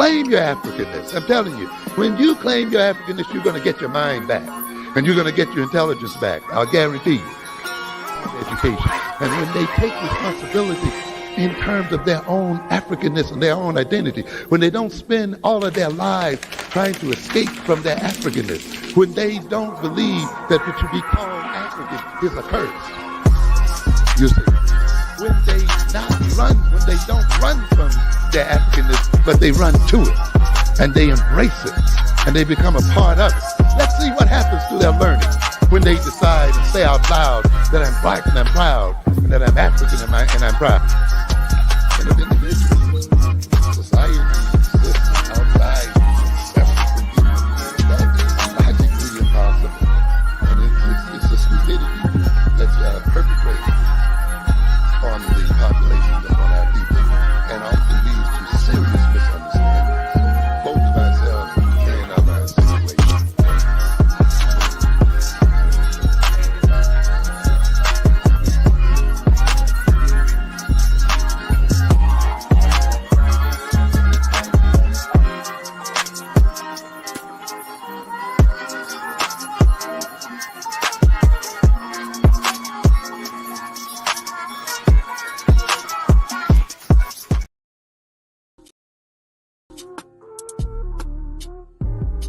Claim your Africanness. I'm telling you, when you claim your Africanness, you're going to get your mind back. And you're going to get your intelligence back. I'll guarantee you. Education. And when they take responsibility in terms of their own Africanness and their own identity, when they don't spend all of their lives trying to escape from their Africanness, when they don't believe that to be called African is a curse, you see, when they don't run from their Africanness, but they run to it, and they embrace it, and they become a part of it. Let's see what happens to their learning when they decide and say out loud that I'm black and I'm proud, and that I'm African and I'm proud. And if individuals, society exists outside African people, that is logically impossible. And it's a stupidity that's perpetrated on the population, upon our people, and often leads to serious misunderstandings, both of ourselves and of our situation.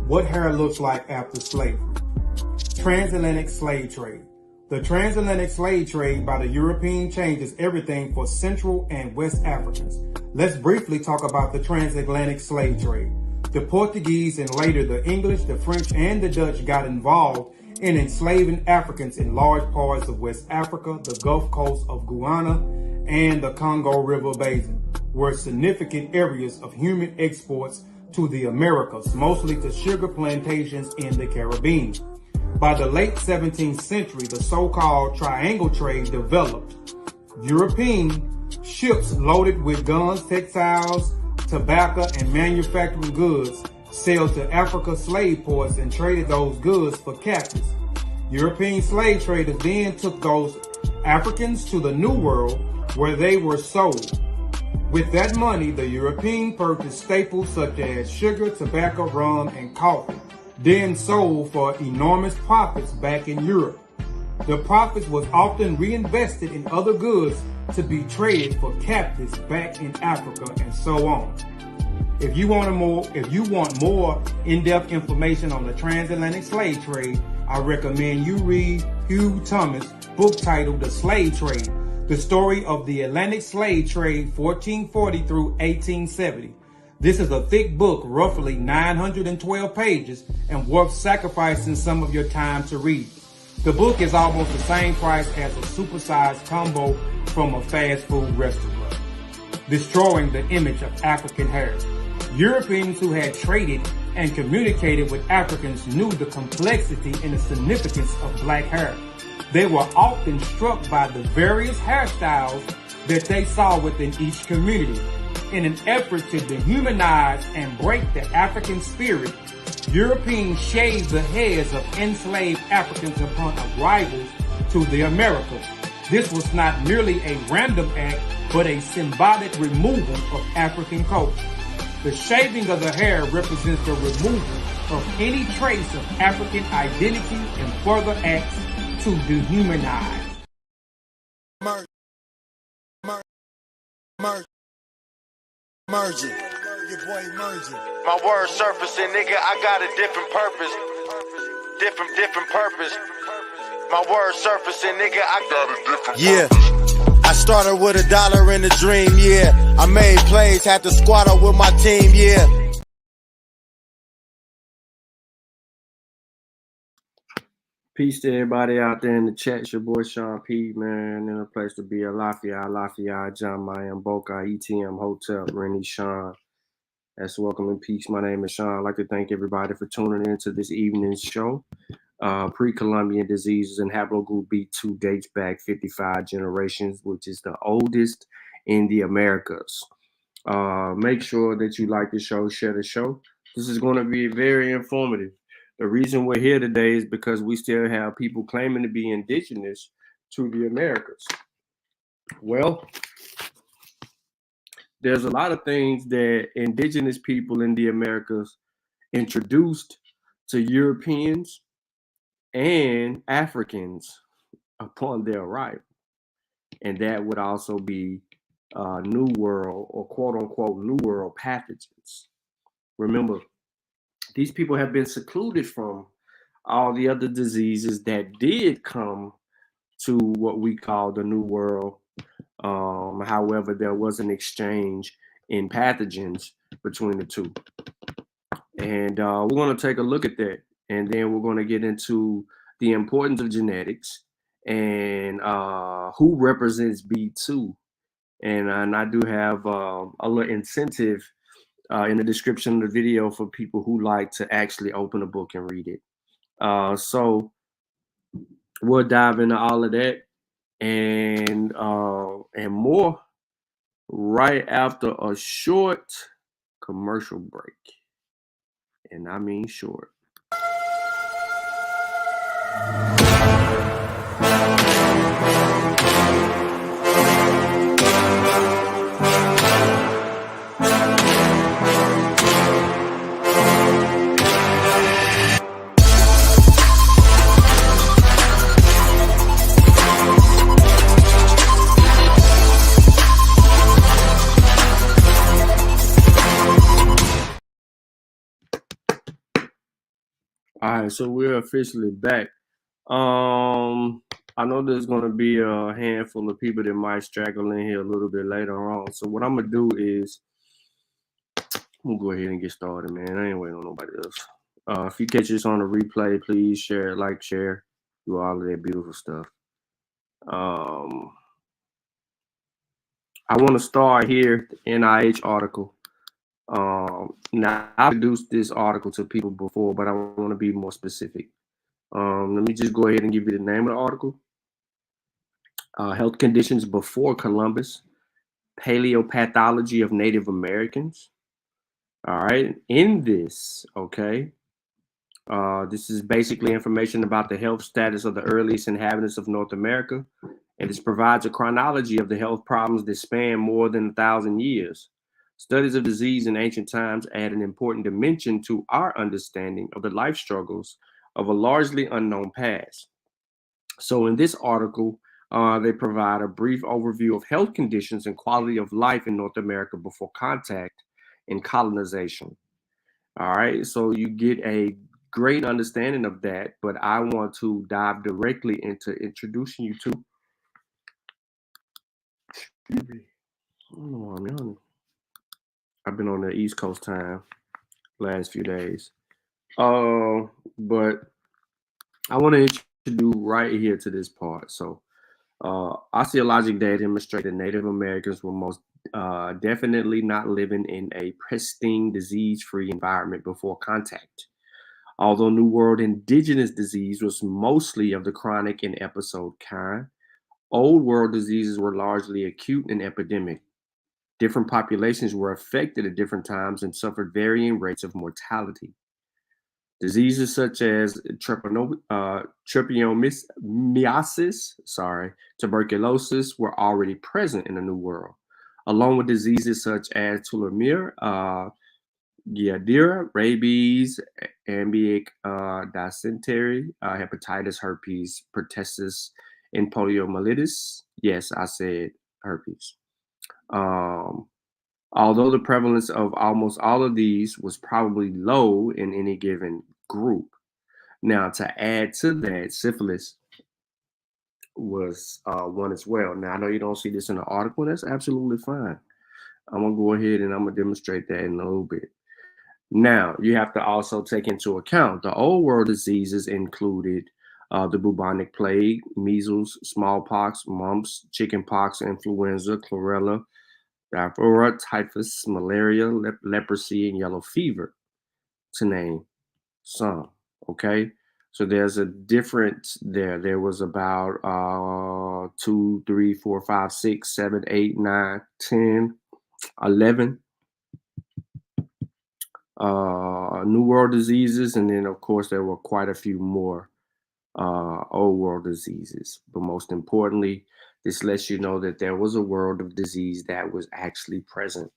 What hair looks like after slavery. Transatlantic slave trade. The transatlantic slave trade by the European changes everything for Central and West Africans. Let's briefly talk about the transatlantic slave trade. The Portuguese and later the English, the French, and the Dutch got involved in enslaving Africans in large parts of West Africa, the Gulf Coast of Guyana, and the Congo River Basin, were significant areas of human exports to the Americas, mostly to sugar plantations in the Caribbean. By the late 17th century, the so-called triangle trade developed. European ships loaded with guns, textiles, tobacco, and manufacturing goods sailed to Africa slave ports and traded those goods for captives. European slave traders then took those Africans to the New World where they were sold. With that money, the Europeans purchased staples such as sugar, tobacco, rum, and coffee, then sold for enormous profits back in Europe. The profits was often reinvested in other goods to be traded for captives back in Africa and so on. If you want more in-depth information on the transatlantic slave trade, I recommend you read Hugh Thomas' book titled The Slave Trade, The Story of the Atlantic Slave Trade 1440 through 1870. This is a thick book, roughly 912 pages, and worth sacrificing some of your time to read. The book is almost the same price as a supersized combo from a fast food restaurant, destroying the image of African hair. Europeans who had traded and communicated with Africans knew the complexity and the significance of black hair. They were often struck by the various hairstyles that they saw within each community. In an effort to dehumanize and break the African spirit, Europeans shaved the heads of enslaved Africans upon arrival to the Americas. This was not merely a random act, but a symbolic removal of African culture. The shaving of the hair represents the removal of any trace of African identity and further acts to dehumanize. Merging. Your boy merging. My word surfacing, nigga, I got a different purpose. Different purpose. My word surfacing, nigga, I got a different purpose. Yeah. I started with $1 in a dream, yeah. I made plays, had to squat up with my team, yeah. Peace to everybody out there in the chat. It's your boy Sean P, man. In a place to be, Lafayette, John Mayan, Boca, ETM, Hotel, Rennie, Sean. That's welcome and peace. My name is Sean. I'd like to thank everybody for tuning in to this evening's show. Pre-Colombian diseases and Haplogroup B2 dates back 55 generations, which is the oldest in the Americas. Make sure that you like the show, share the show. This is going to be very informative. The reason we're here today is because we still have people claiming to be indigenous to the Americas. Well, there's a lot of things that indigenous people in the Americas introduced to Europeans and Africans upon their arrival. And that would also be New World or quote unquote New World pathogens. Remember, these people have been secluded from all the other diseases that did come to what we call the New World. However, there was an exchange in pathogens between the two. And we're going to take a look at that. And then we're going to get into the importance of genetics and who represents B2. And I do have a little incentive in the description of the video for people who like to actually open a book and read it. So we'll dive into all of that and more right after a short commercial break. And I mean short. All right, so we're officially back. I know there's going to be a handful of people that might straggle in here a little bit later on. So what I'm going to do is I'm going to go ahead and get started, man. I ain't waiting on nobody else. If you catch this on a replay, please share, like, share, do all of that beautiful stuff. I want to start here, the NIH article. Now, I've produced this article to people before, but I want to be more specific. Let me just go ahead and give you the name of the article. Health Conditions Before Columbus, Paleopathology of Native Americans. All right, in this, okay, this is basically information about the health status of the earliest inhabitants of North America, and this provides a chronology of the health problems that span more than 1,000 years. Studies of disease in ancient times add an important dimension to our understanding of the life struggles of a largely unknown past. So in this article, they provide a brief overview of health conditions and quality of life in North America before contact and colonization. All right, so you get a great understanding of that, but I want to dive directly into introducing you to. Excuse me. I don't know why I'm yawning. I've been on the East Coast time last few days. But I want to introduce right here to this part. So osteologic data demonstrate that Native Americans were most definitely not living in a pristine, disease-free environment before contact. Although New World indigenous disease was mostly of the chronic and episode kind, Old World diseases were largely acute and epidemic. Different populations were affected at different times and suffered varying rates of mortality. Diseases such as trypanosomiasis, tuberculosis were already present in the New World, along with diseases such as tularemia, Giardira, rabies, ambic dysentery, hepatitis, herpes, pertussis, and poliomyelitis. Yes, I said herpes. Although the prevalence of almost all of these was probably low in any given group. Now, to add to that, syphilis was one as well. Now, I know you don't see this in the article. That's absolutely fine. I'm going to go ahead and I'm going to demonstrate that in a little bit. Now, you have to also take into account the Old World diseases included the bubonic plague, measles, smallpox, mumps, chickenpox, influenza, chlorella, diphtheria, typhus, malaria, leprosy, and yellow fever, to name some. Okay, so there's a difference there. There was about 2, 3, 4, 5, 6, 7, 8, 9, 10, 11 New World diseases, and then of course there were quite a few more Old World diseases. But most importantly, This lets you know that there was a world of disease that was actually present.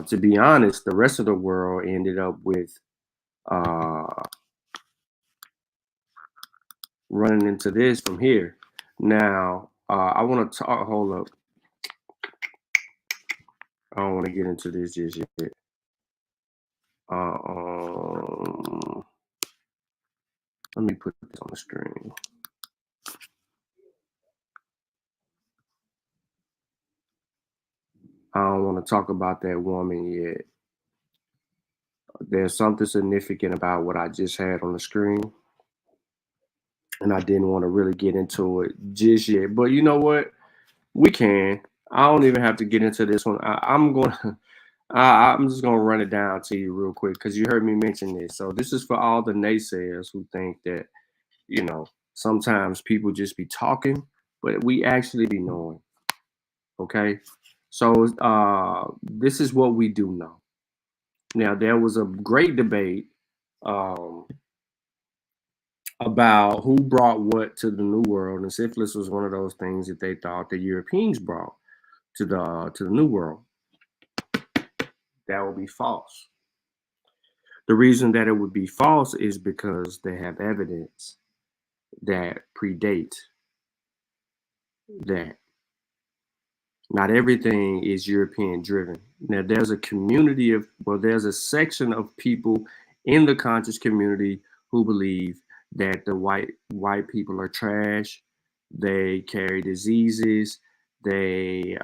To be honest, the rest of the world ended up with running into this from here. Now, I want to talk. Hold up. I don't want to get into this just yet. Let me put this on the screen. I don't want to talk about that woman yet. There's something significant about what I just had on the screen, and I didn't want to really get into it just yet. But you know what? We can. I don't even have to get into this one. I'm just gonna run it down to you real quick because you heard me mention this. So this is for all the naysayers who think that, you know, sometimes people just be talking, but we actually be knowing. Okay. So this is what we do know. Now, there was a great debate about who brought what to the New World, and syphilis was one of those things that they thought the Europeans brought to the New World. That would be false. The reason that it would be false is because they have evidence that predates that. Not everything is European driven. Now, there's a community of, well, there's a section of people in the conscious community who believe that the white people are trash. They carry diseases. They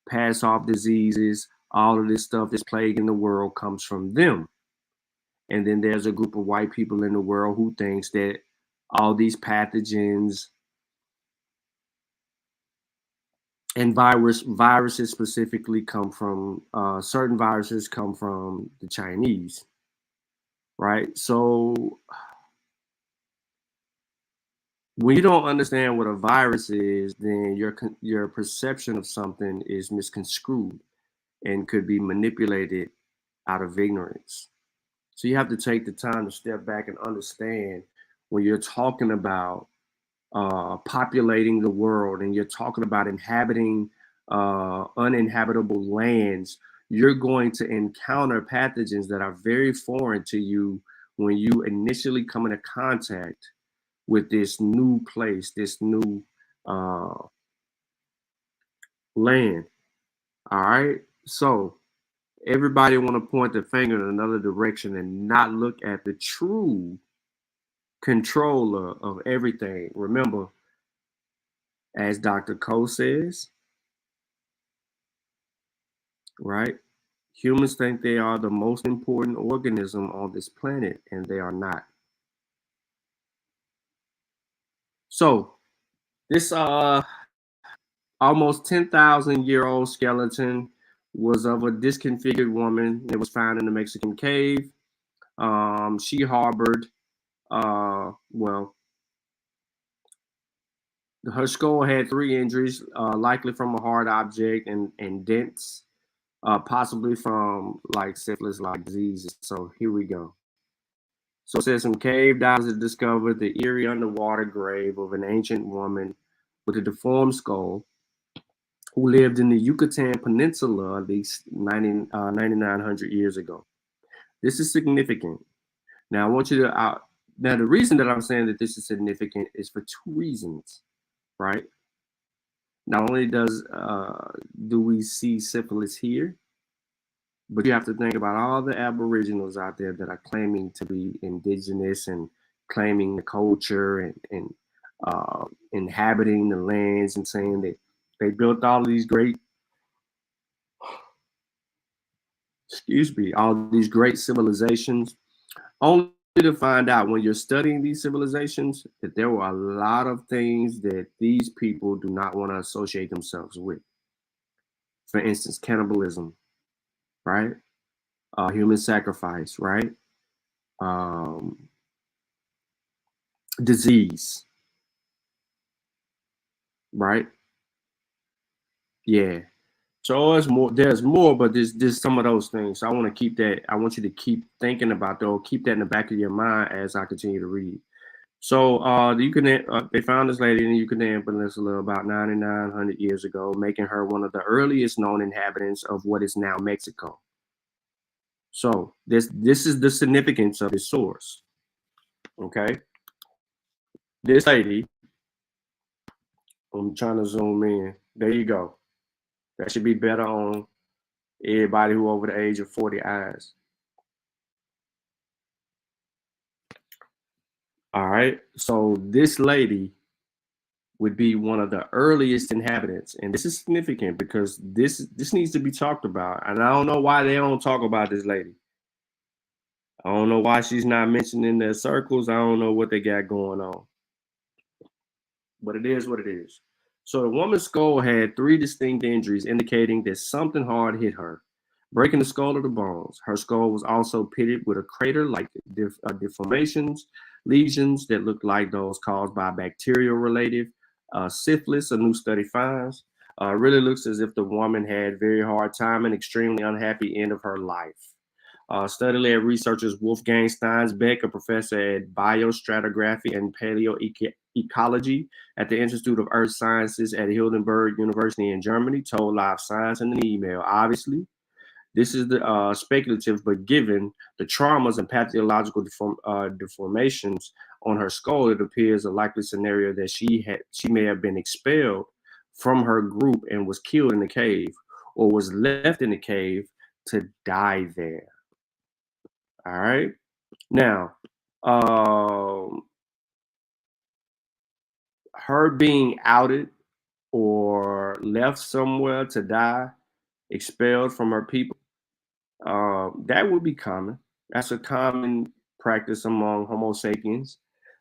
pass off diseases. All of this stuff that's plaguing the world comes from them. And then there's a group of white people in the world who thinks that all these pathogens and viruses specifically come from, certain viruses come from the Chinese, right? So when you don't understand what a virus is, then your perception of something is misconstrued and could be manipulated out of ignorance. So you have to take the time to step back and understand when you're talking about populating the world and you're talking about inhabiting uninhabitable lands, you're going to encounter pathogens that are very foreign to you when you initially come into contact with this new place, this new land. All right. So everybody want to point the finger in another direction and not look at the true controller of everything. Remember, as Dr. Cole says, right? Humans think they are the most important organism on this planet, and they are not. So this almost 10,000-year-old skeleton was of a disconfigured woman. It was found in a Mexican cave. She harbored, well, her skull had 3 injuries, likely from a hard object and dents, possibly from like syphilis-like diseases. So here we go. So it says some cave divers have discovered the eerie underwater grave of an ancient woman with a deformed skull who lived in the Yucatan Peninsula at least 9,900 years ago. This is significant. Now I want you to, now the reason that I'm saying that this is significant is for 2 reasons, right? Not only do we see syphilis here, but you have to think about all the aboriginals out there that are claiming to be indigenous and claiming the culture and inhabiting the lands and saying that they built all of these great, all these great civilizations, only to find out when you're studying these civilizations that there were a lot of things that these people do not want to associate themselves with. For instance, cannibalism, right? Human sacrifice, right? Disease, right? Yeah. So there's more, but there's some of those things. So I want you to keep thinking about those, keep that in the back of your mind as I continue to read. So they found this lady in the Yucatan Peninsula about 9,900 years ago, making her one of the earliest known inhabitants of what is now Mexico. So this is the significance of this source. Okay, this lady, I'm trying to zoom in. There you go. That should be better on everybody who over the age of 40 eyes. All right. So this lady would be one of the earliest inhabitants, and this is significant because this needs to be talked about. And I don't know why they don't talk about this lady. I don't know why she's not mentioned in their circles. I don't know what they got going on. But it is what it is. So the woman's skull had 3 distinct injuries indicating that something hard hit her, breaking the skull of the bones. Her skull was also pitted with a crater-like deformations, lesions that looked like those caused by bacterial-related syphilis, a new study finds. Really looks as if the woman had very hard time and extremely unhappy end of her life. Study-led researchers Wolfgang Steinsbeck, a professor at biostratigraphy and paleoecology at the Institute of Earth Sciences at Heidelberg University in Germany, told Live Science in an email. Obviously, this is the speculative, but given the traumas and pathological deformations on her skull, it appears a likely scenario that she may have been expelled from her group and was killed in the cave, or was left in the cave to die there. All right. Now, her being outed or left somewhere to die, expelled from her people, that would be common. That's a common practice among Homo sapiens.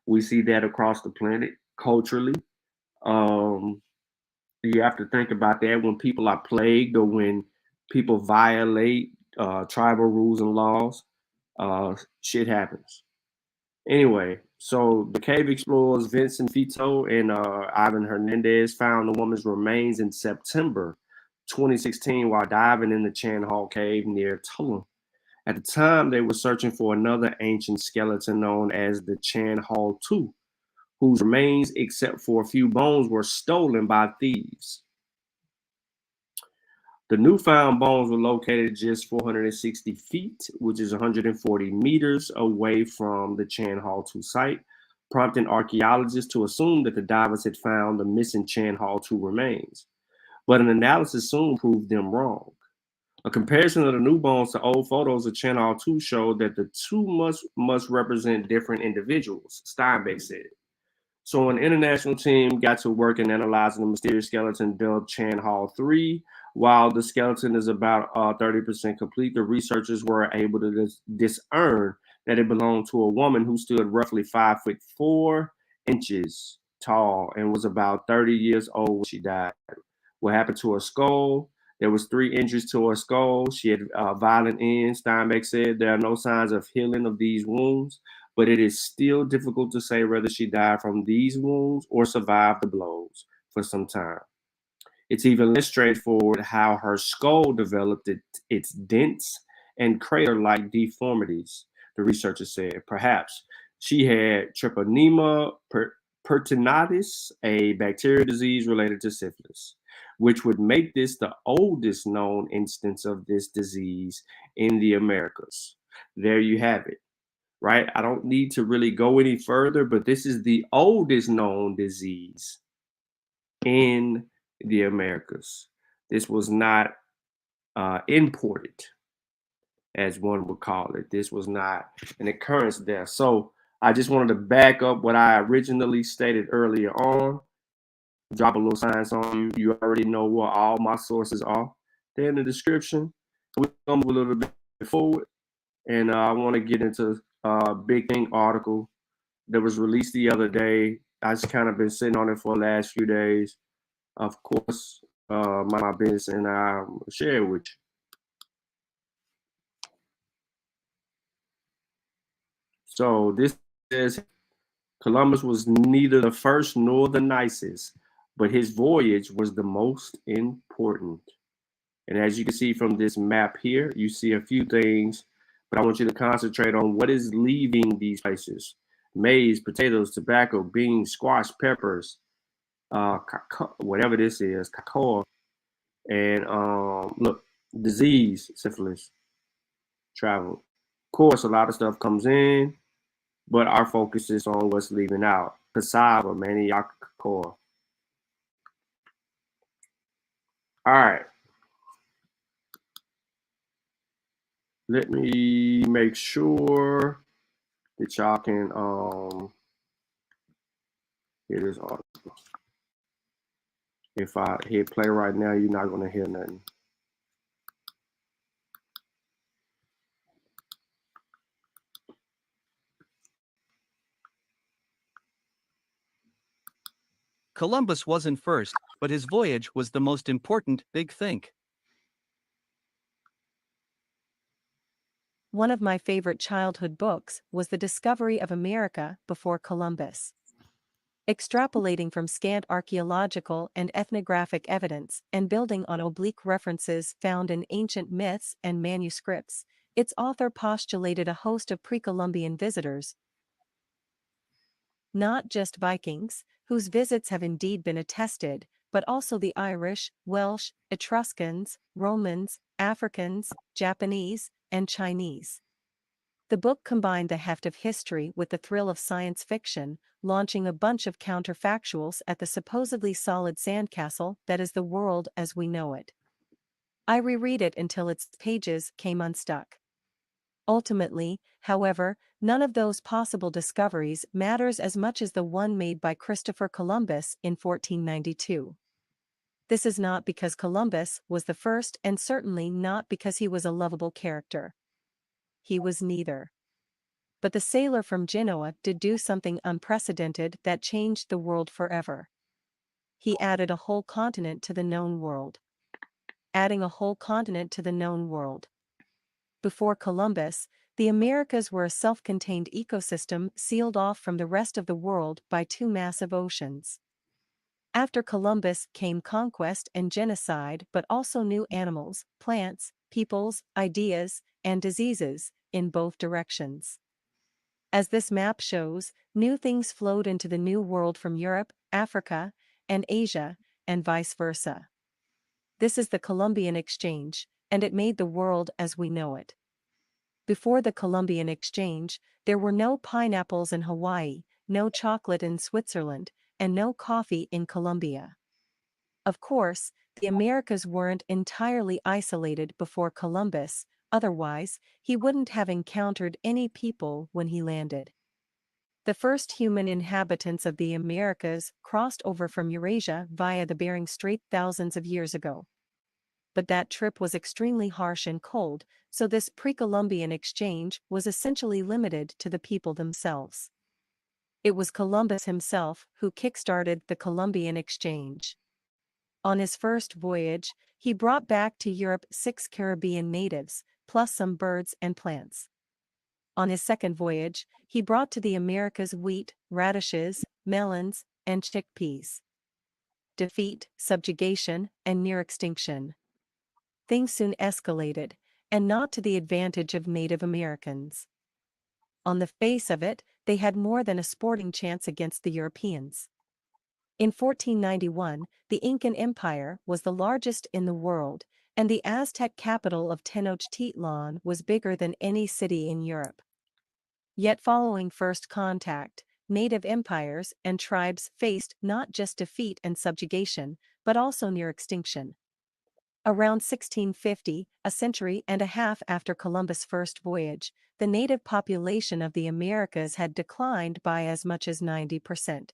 We see that across the planet culturally. You have to think about that when people are plagued or when people violate tribal rules and laws. Shit happens. Anyway, so the cave explorers Vincent Fito and Ivan Hernandez found the woman's remains in September 2016 while diving in the Chan Hall Cave near Tulum. At the time, they were searching for another ancient skeleton known as the Chan Hall II, whose remains, except for a few bones, were stolen by thieves. The newfound bones were located just 460 feet, which is 140 meters away from the Chan Hall 2 site, prompting archaeologists to assume that the divers had found the missing Chan Hall 2 remains. But an analysis soon proved them wrong. A comparison of the new bones to old photos of Chan Hall 2 showed that the two must represent different individuals, Steinbeck said. So an international team got to work in analyzing the mysterious skeleton dubbed Chan Hall 3. While the skeleton is about 30% complete, the researchers were able to discern that it belonged to a woman who stood roughly 5'4" tall and was about 30 years old when she died. What happened to her skull? There was 3 injuries to her skull. She had violent ends. Steinbeck said there are no signs of healing of these wounds, but it is still difficult to say whether she died from these wounds or survived the blows for some time. It's even less straightforward how her skull developed its dents and crater-like deformities, the researcher said. Perhaps she had Treponema pertinatis, a bacterial disease related to syphilis, which would make this the oldest known instance of this disease in the Americas. There you have it. Right? I don't need to really go any further, but this is the oldest known disease in the Americas. This was not imported, as one would call it. This was not an occurrence there. So I just wanted to back up what I originally stated earlier on. Drop a little science on you. You already know what all my sources are. They're in the description. We're going to move a little bit forward. And I want to get into big thing article that was released the other day. I just kind of been sitting on it for the last few days. Of course, my business, and I'll share it with you. So this says Columbus was neither the first nor the nicest, but his voyage was the most important. And as you can see from this map here, you see a few things, but I want you to concentrate on what is leaving these places. maize, potatoes, tobacco, beans, squash, peppers, whatever this is, cacao, and look, disease, syphilis, travel. Of course, a lot of stuff comes in, but our focus is on what's leaving out. Cassava, manioc, cacao. All right. Let me make sure that y'all can hear this article. If I hit play right now, you're not gonna hear nothing. Columbus wasn't first, but his voyage was the most important big think. One of my favorite childhood books was The Discovery of America Before Columbus. Extrapolating from scant archaeological and ethnographic evidence and building on oblique references found in ancient myths and manuscripts, its author postulated a host of pre-Columbian visitors, not just Vikings, whose visits have indeed been attested, but also the Irish, Welsh, Etruscans, Romans, Africans, Japanese, and Chinese. The book combined the heft of history with the thrill of science fiction, launching a bunch of counterfactuals at the supposedly solid sandcastle that is the world as we know it. I reread it until its pages came unstuck. Ultimately, however, none of those possible discoveries matters as much as the one made by Christopher Columbus in 1492. This is not because Columbus was the first and certainly not because he was a lovable character. He was neither. But the sailor from Genoa did do something unprecedented that changed the world forever. He added a whole continent to the known world. Adding a whole continent to the known world. Before Columbus, the Americas were a self-contained ecosystem sealed off from the rest of the world by two massive oceans. After Columbus came conquest and genocide, but also new animals, plants, peoples, ideas, and diseases, in both directions. As this map shows, new things flowed into the New World from Europe, Africa, and Asia, and vice versa. This is the Columbian Exchange, and it made the world as we know it. Before the Columbian Exchange, there were no pineapples in Hawaii, no chocolate in Switzerland, and no coffee in Colombia. Of course, the Americas weren't entirely isolated before Columbus, otherwise, he wouldn't have encountered any people when he landed. The first human inhabitants of the Americas crossed over from Eurasia via the Bering Strait thousands of years ago. But that trip was extremely harsh and cold, so this pre-Columbian exchange was essentially limited to the people themselves. It was Columbus himself who kick-started the Columbian Exchange. On his first voyage, he brought back to Europe 6 Caribbean natives, plus some birds and plants. On his second voyage, he brought to the Americas wheat, radishes, melons, and chickpeas. Defeat, subjugation, and near extinction. Things soon escalated, and not to the advantage of Native Americans. On the face of it, they had more than a sporting chance against the Europeans. In 1491, the Incan Empire was the largest in the world, and the Aztec capital of Tenochtitlan was bigger than any city in Europe. Yet following first contact, native empires and tribes faced not just defeat and subjugation, but also near extinction. Around 1650, a century and a half after Columbus' first voyage, the native population of the Americas had declined by as much as 90%.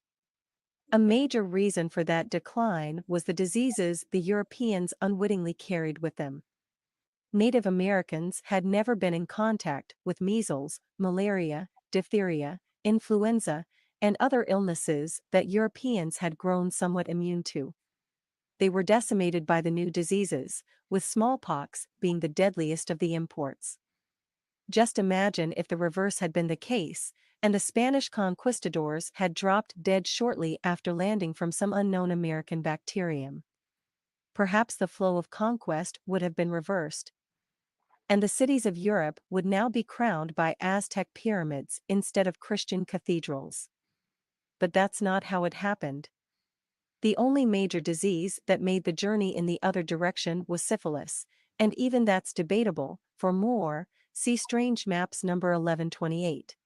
A major reason for that decline was the diseases the Europeans unwittingly carried with them. Native Americans had never been in contact with measles, malaria, diphtheria, influenza, and other illnesses that Europeans had grown somewhat immune to. They were decimated by the new diseases, with smallpox being the deadliest of the imports. Just imagine if the reverse had been the case, and the Spanish conquistadors had dropped dead shortly after landing from some unknown American bacterium. Perhaps the flow of conquest would have been reversed. and the cities of Europe would now be crowned by Aztec pyramids instead of Christian cathedrals. But that's not how it happened. The only major disease that made the journey in the other direction was syphilis, and even that's debatable. For more, see Strange Maps number 1128.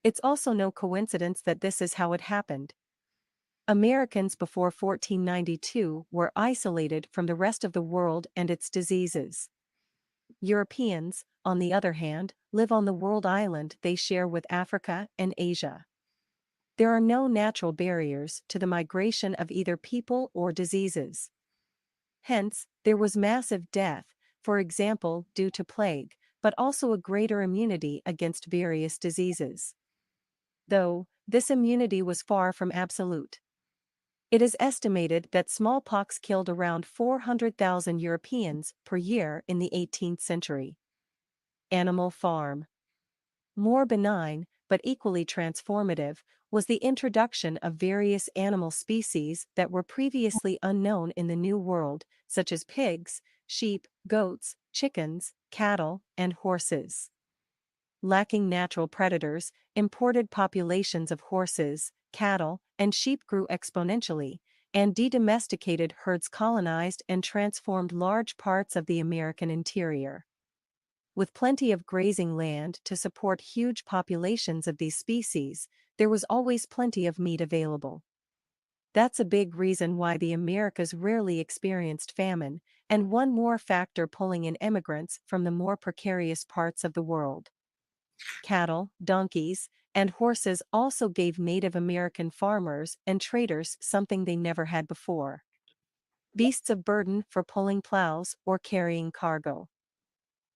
It's also no coincidence that this is how it happened. Americans before 1492 were isolated from the rest of the world and its diseases. Europeans, on the other hand, live on the world island they share with Africa and Asia. There are no natural barriers to the migration of either people or diseases. Hence, there was massive death, for example due to plague, but also a greater immunity against various diseases. Though, this immunity was far from absolute. It is estimated that smallpox killed around 400,000 Europeans per year in the 18th century. Animal Farm. More benign, but equally transformative, was the introduction of various animal species that were previously unknown in the New World, such as pigs, sheep, goats, chickens, cattle, and horses. Lacking natural predators, imported populations of horses, cattle, and sheep grew exponentially, and de-domesticated herds colonized and transformed large parts of the American interior. With plenty of grazing land to support huge populations of these species, there was always plenty of meat available. That's a big reason why the Americas rarely experienced famine, and one more factor pulling in immigrants from the more precarious parts of the world. Cattle, donkeys, and horses also gave Native American farmers and traders something they never had before: beasts of burden for pulling plows or carrying cargo.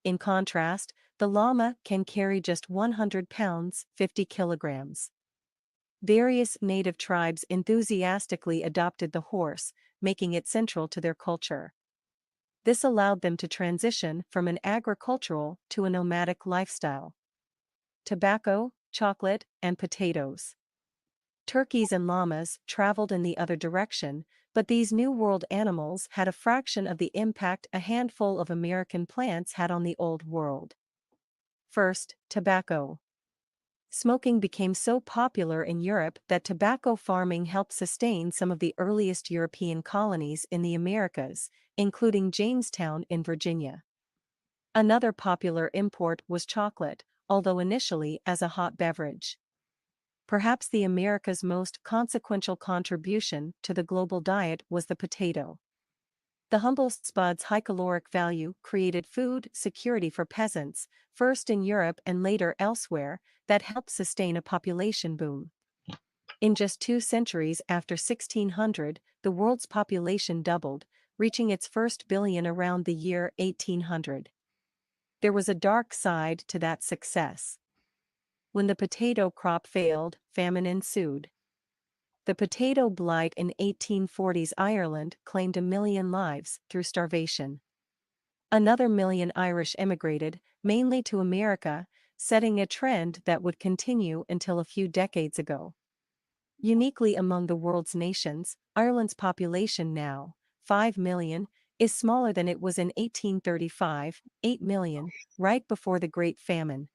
In contrast, the llama can carry just 100 pounds, 50 kilograms. Various native tribes enthusiastically adopted the horse, making it central to their culture. This allowed them to transition from an agricultural to a nomadic lifestyle. Tobacco, chocolate, and potatoes. Turkeys and llamas traveled in the other direction, but these New World animals had a fraction of the impact a handful of American plants had on the Old World. First, tobacco. Smoking became so popular in Europe that tobacco farming helped sustain some of the earliest European colonies in the Americas, including Jamestown in Virginia. Another popular import was chocolate, although initially as a hot beverage. Perhaps the Americas' most consequential contribution to the global diet was the potato. The humble spud's high caloric value created food security for peasants, first in Europe and later elsewhere, that helped sustain a population boom. In just 2 centuries after 1600, the world's population doubled, reaching its first billion around the year 1800. There was a dark side to that success. When the potato crop failed, famine ensued. The potato blight in 1840s Ireland claimed 1 million lives through starvation. Another million Irish emigrated, mainly to America, setting a trend that would continue until a few decades ago. Uniquely among the world's nations, Ireland's population now, 5 million, is smaller than it was in 1835, 8 million, right before the Great Famine.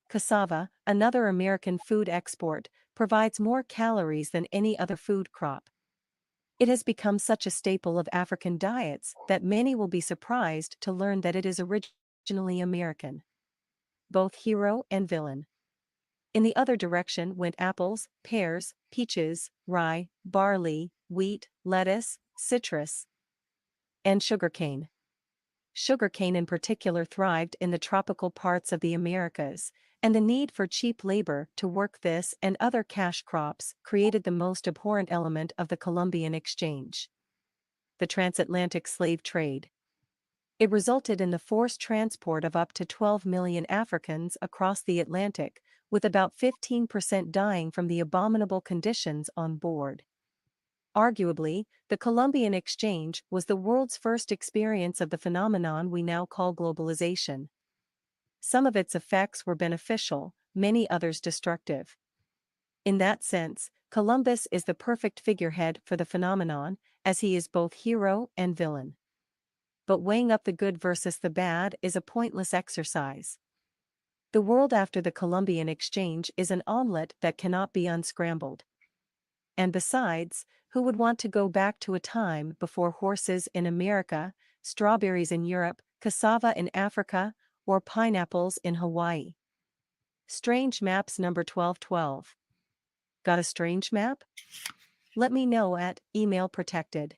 Cassava, another American food export, provides more calories than any other food crop. It has become such a staple of African diets that many will be surprised to learn that it is originally American. Both hero and villain. In the other direction went apples, pears, peaches, rye, barley, wheat, lettuce, citrus, and sugarcane. Sugarcane in particular thrived in the tropical parts of the Americas, and the need for cheap labor to work this and other cash crops created the most abhorrent element of the Colombian exchange: the transatlantic slave trade. It resulted in the forced transport of up to 12 million Africans across the Atlantic, with about 15% dying from the abominable conditions on board. Arguably, the Colombian exchange was the world's first experience of the phenomenon we now call globalization. Some of its effects were beneficial, many others destructive. In that sense, Columbus is the perfect figurehead for the phenomenon, as he is both hero and villain. but weighing up the good versus the bad is a pointless exercise. The world after the Colombian exchange is an omelet that cannot be unscrambled. And besides, who would want to go back to a time before horses in America, strawberries in Europe, cassava in Africa, or pineapples in Hawaii? Strange Maps number 1212. Got a strange map? Let me know at email protected.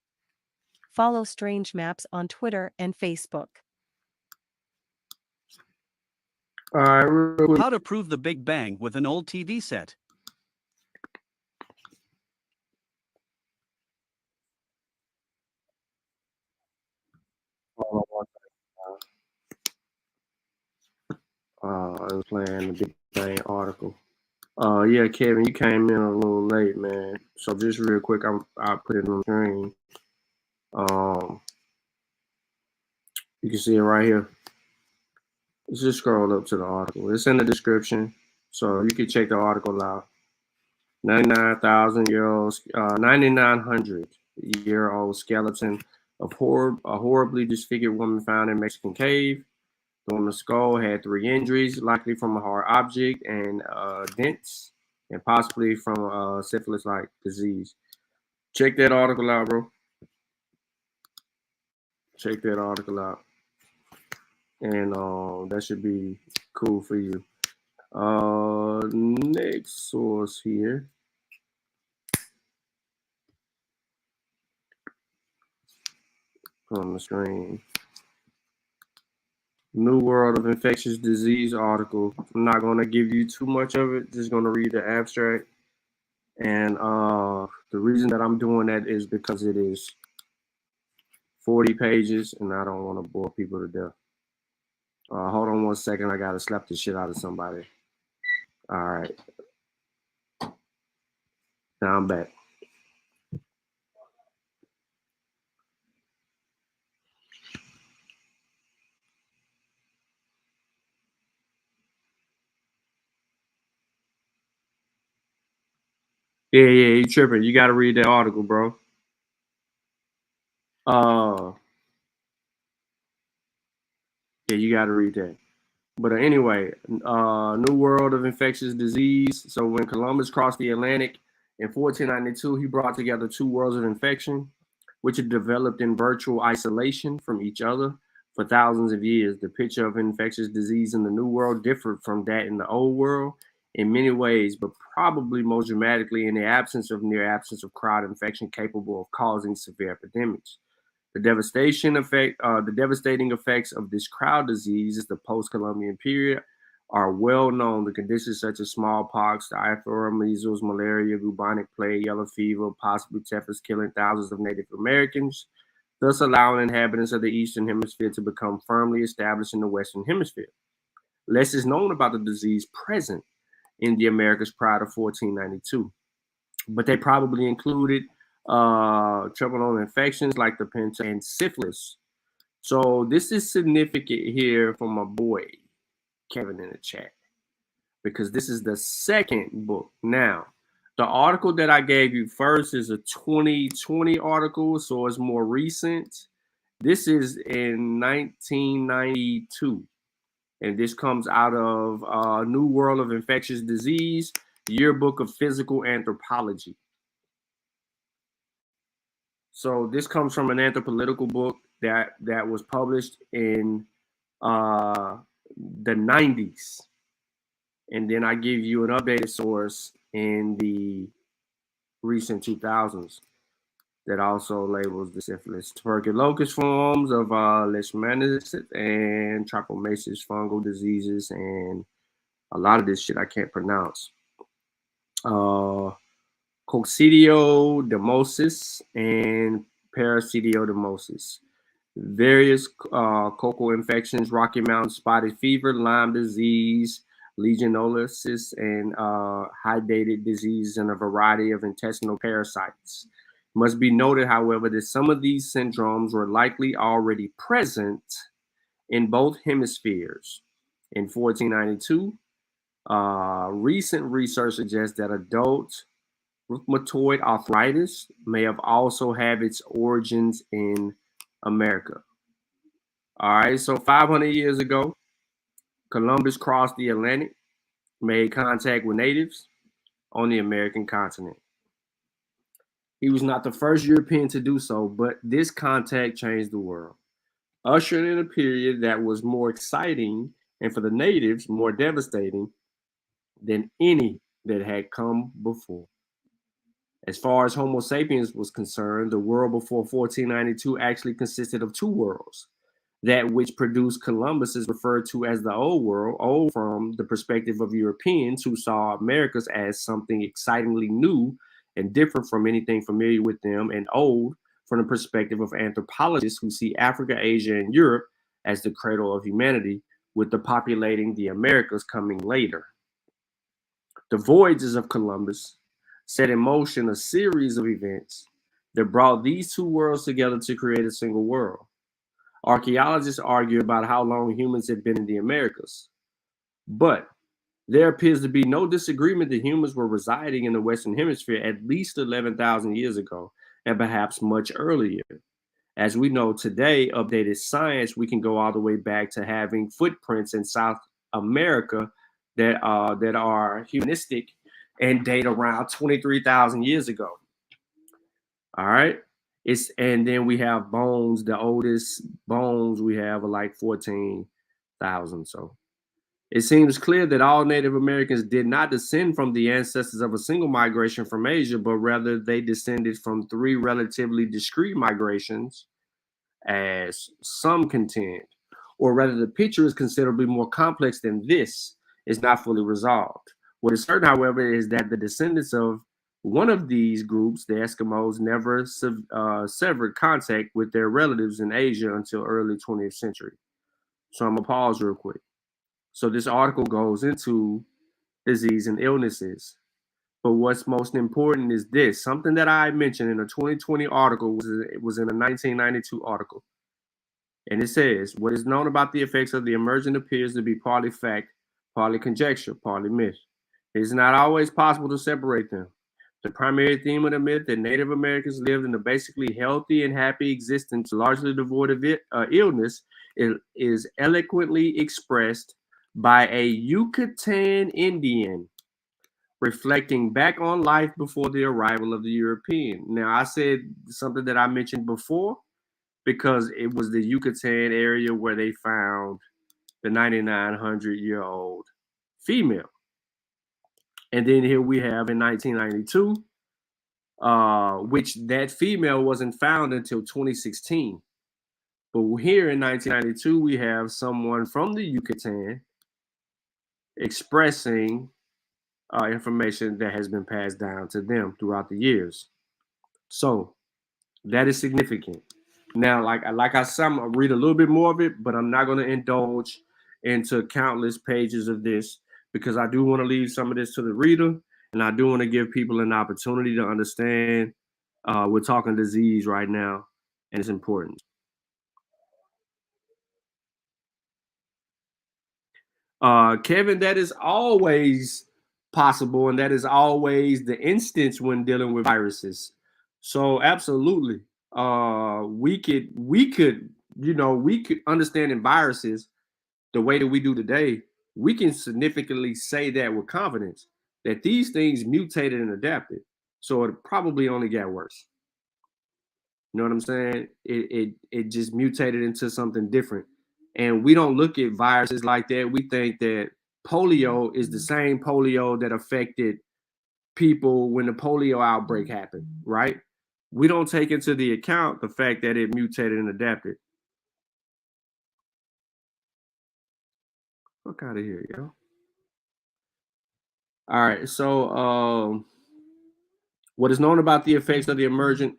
Follow Strange Maps on Twitter and Facebook. All right, real quick. How to prove the Big Bang with an old TV set. I was playing the Big Bang article. Yeah, Kevin, you came in a little late, man. So just real quick, I'll put it on the screen. You can see it right here. Let's just scroll up to the article. It's in the description, so you can check the article out. 9,900-year-old skeleton of a horribly disfigured woman found in Mexican cave. The woman's skull had 3 injuries, likely from a hard object and dents, and possibly from syphilis-like disease. Check that article out, bro. Check that article out. And that should be cool for you. Next source here. On the screen. New World of Infectious Disease article. I'm not going to give you too much of it. Just going to read the abstract. And the reason that I'm doing that is because it is 40 pages, and I don't want to bore people to death. Hold on 1 second. I got to slap the shit out of somebody. All right. Now I'm back. Yeah, you tripping. You got to read that article, bro. Yeah, you got to read that. But anyway, New World of Infectious Disease. So when Columbus crossed the Atlantic in 1492, he brought together 2 worlds of infection, which had developed in virtual isolation from each other for thousands of years. The picture of infectious disease in the New World differed from that in the Old World in many ways, but probably most dramatically in the absence of crowd infection capable of causing severe epidemics. The devastating effects of this crowd disease is the post-Columbian period are well known. The conditions such as smallpox, diphtheria, measles, malaria, bubonic plague, yellow fever, possibly typhus, killing thousands of Native Americans, thus allowing inhabitants of the Eastern Hemisphere to become firmly established in the Western Hemisphere. Less is known about the disease present in the Americas prior to 1492, but they probably included treponema infections like the penta and syphilis. So this is significant here for my boy Kevin in the chat, because this is the second book. Now, the article that I gave you first is a 2020 article, so it's more recent. This is in 1992, and this comes out of New World of Infectious Disease, Yearbook of Physical Anthropology. So this comes from an anthropological book that was published in the 90s. And then I give you an updated source in the recent 2000s that also labels the syphilis, tuberculosis forms of leishmaniasis and trichomonas fungal diseases, and a lot of this shit I can't pronounce. Coccidioidomosis and parasitioidomosis. Various cocal infections, Rocky Mountain spotted fever, Lyme disease, legionellosis, and hydatid disease, and a variety of intestinal parasites. It must be noted, however, that some of these syndromes were likely already present in both hemispheres. In 1492, recent research suggests that adult rheumatoid arthritis may have also had its origins in America. All right, so 500 years ago, Columbus crossed the Atlantic, made contact with natives on the American continent. He was not the first European to do so, but this contact changed the world, ushering in a period that was more exciting and for the natives more devastating than any that had come before. As far as Homo sapiens was concerned, the world before 1492 actually consisted of two worlds. That which produced Columbus is referred to as the Old World, old from the perspective of Europeans who saw Americas as something excitingly new and different from anything familiar with them, and old from the perspective of anthropologists who see Africa, Asia, and Europe as the cradle of humanity, with the populating the Americas coming later. The voyages of Columbus set in motion a series of events that brought these two worlds together to create a single world. Archaeologists argue about how long humans have been in the Americas, but there appears to be no disagreement that humans were residing in the Western Hemisphere at least 11,000 years ago, and perhaps much earlier. As we know today, updated science, we can go all the way back to having footprints in South America that are humanistic and date around 23,000 years ago. All right. And then we have bones. The oldest bones we have are like 14,000. So it seems clear that all Native Americans did not descend from the ancestors of a single migration from Asia, but rather they descended from three relatively discrete migrations, as some contend. Or rather, the picture is considerably more complex than this. It's not fully resolved. What is certain, however, is that the descendants of one of these groups, the Eskimos, never severed contact with their relatives in Asia until early 20th century. So I'm going to pause real quick. So this article goes into disease and illnesses. But what's most important is this. Something that I mentioned in a 2020 article was in a 1992 article. And it says, what is known about the effects of the emergent appears to be partly fact, partly conjecture, partly myth. It is not always possible to separate them. The primary theme of the myth that Native Americans lived in a basically healthy and happy existence, largely devoid of illness, is eloquently expressed by a Yucatan Indian reflecting back on life before the arrival of the European. Now, I said something that I mentioned before because it was the Yucatan area where they found the 9,900-year-old female. And then here we have in 1992, which that female wasn't found until 2016. But here in 1992, we have someone from the Yucatan expressing information that has been passed down to them throughout the years. So that is significant. Now, like I said, I'm gonna read a little bit more of it, but I'm not going to indulge into countless pages of this because I do want to leave some of this to the reader, and I do want to give people an opportunity to understand. We're talking disease right now, and it's important. Kevin, that is always possible, and that is always the instance when dealing with viruses. So absolutely, we could understanding viruses the way that we do today. We can significantly say that with confidence that these things mutated and adapted. So it probably only got worse. You know what I'm saying? It just mutated into something different. And we don't look at viruses like that. We think that polio is the same polio that affected people when the polio outbreak happened, right? We don't take into the account the fact that it mutated and adapted. Fuck out of here, yo. All right, so what is known about the effects of the emergent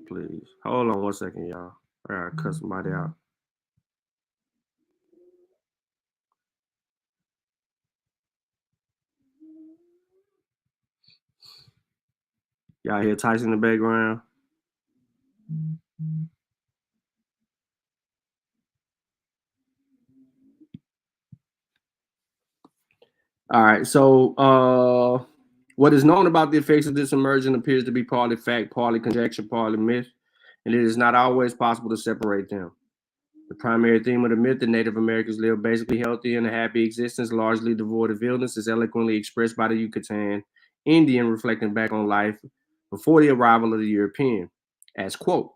please hold on 1 second, y'all. I gotta cut somebody out. Y'all hear Tyson in the background? All right, so What is known about the effects of this immersion appears to be partly fact, partly conjecture, partly myth, and it is not always possible to separate them. The primary theme of the myth that Native Americans live basically healthy and a happy existence, largely devoid of illness, is eloquently expressed by the Yucatan Indian reflecting back on life before the arrival of the European, as quote,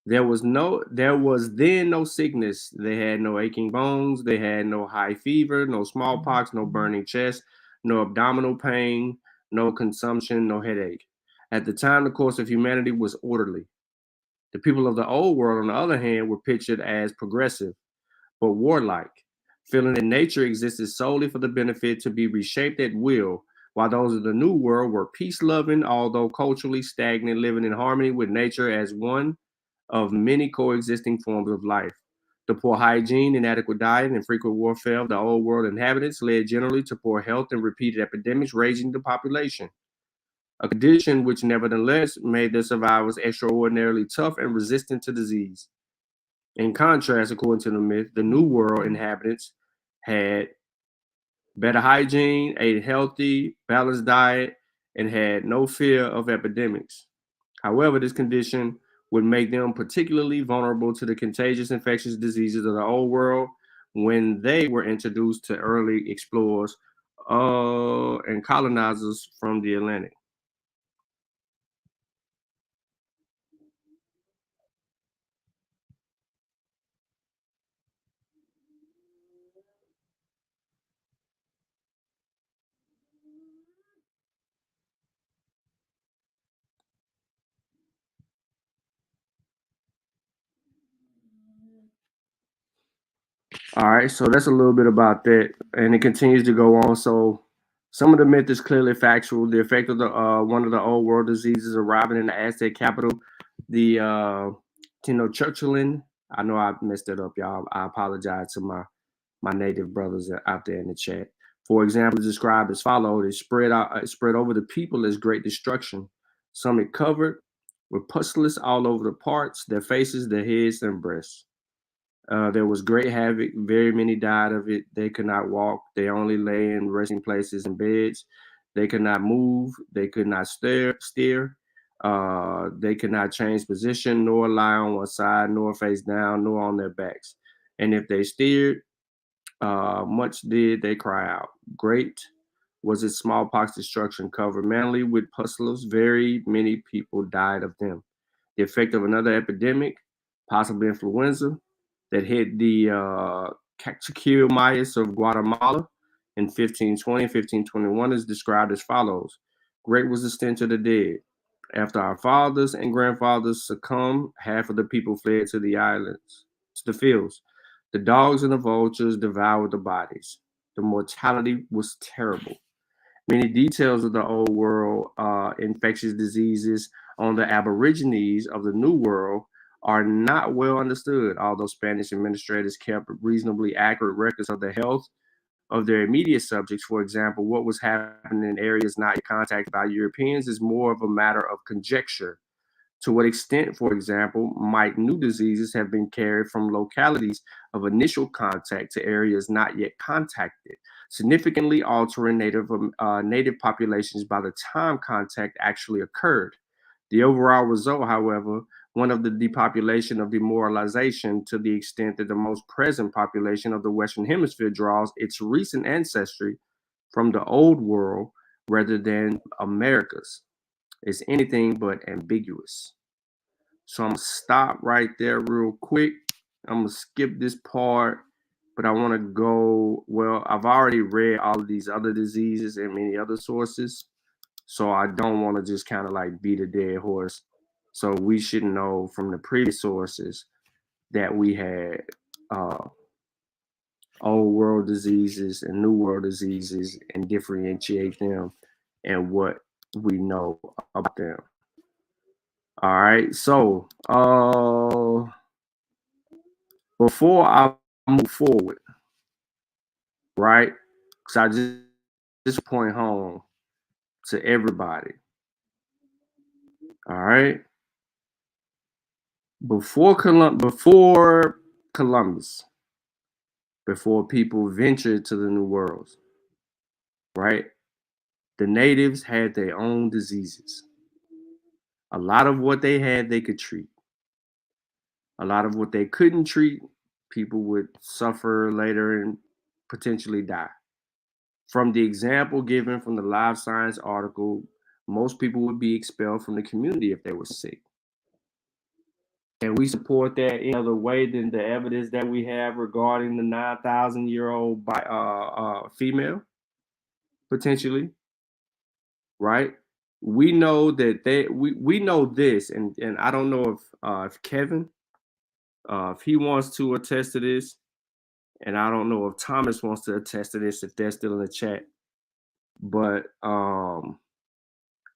there was then no sickness. They had no aching bones. They had no high fever, no smallpox, no burning chest, no abdominal pain, no consumption, no headache. At the time, the course of humanity was orderly. The people of the old world, on the other hand, were pictured as progressive, but warlike, feeling that nature existed solely for the benefit to be reshaped at will, while those of the new world were peace-loving, although culturally stagnant, living in harmony with nature as one of many coexisting forms of life. The poor hygiene, inadequate diet, and frequent warfare of the old world inhabitants led generally to poor health and repeated epidemics raging the population, a condition which nevertheless made their survivors extraordinarily tough and resistant to disease. In contrast, according to the myth, the New World inhabitants had better hygiene, ate healthy, balanced diet, and had no fear of epidemics. However, this condition would make them particularly vulnerable to the contagious infectious diseases of the old world when they were introduced to early explorers and colonizers from the Atlantic. All right, so that's a little bit about that, and it continues to go on. So, some of the myth is clearly factual. The effect of the one of the old world diseases arriving in the Aztec capital, the Tenochtitlan. I know I messed it up, y'all. I apologize to my native brothers out there in the chat. For example, is described as follows: it spread over the people as great destruction. Some it covered with pustules all over the parts, their faces, their heads, and breasts. There was great havoc. Very many died of it. They could not walk. They only lay in resting places and beds. They could not move. They could not steer. They could not change position, nor lie on one side, nor face down, nor on their backs. And if they steered, much did they cry out. Great was its smallpox destruction covered mainly with pustules. Very many people died of them. The effect of another epidemic, possibly influenza, that hit the Cacique Mayas of Guatemala in 1520 1521 is described as follows. Great was the stench of the dead. After our fathers and grandfathers succumbed, half of the people fled to the islands, to the fields. The dogs and the vultures devoured the bodies. The mortality was terrible. Many details of the old world infectious diseases on the Aborigines of the New World are not well understood, although Spanish administrators kept reasonably accurate records of the health of their immediate subjects. For example, what was happening in areas not yet contacted by Europeans is more of a matter of conjecture. To what extent, for example, might new diseases have been carried from localities of initial contact to areas not yet contacted, significantly altering native populations by the time contact actually occurred? The overall result, however, one of the depopulation of demoralization to the extent that the most present population of the Western Hemisphere draws its recent ancestry from the old world rather than America's is anything but ambiguous. So I'm gonna stop right there real quick. I'm gonna skip this part, but I want to go. Well, I've already read all of these other diseases and many other sources, so I don't want to just kind of like beat a dead horse. So we should know from the previous sources that we had uh, old world diseases and new world diseases and differentiate them and what we know about them. All right. So before I move forward, right? Because I just point home to everybody. All right. Before Columbus, before people ventured to the new worlds, right? The natives had their own diseases. A lot of what they had, they could treat. A lot of what they couldn't treat, people would suffer later and potentially die. From the example given from the Live Science article, most people would be expelled from the community if they were sick. Can we support that in other way than the evidence that we have regarding the 9,000-year-old female? Potentially, right? We know that we know this, and I don't know if Kevin, if he wants to attest to this, and I don't know if Thomas wants to attest to this, if they're still in the chat. But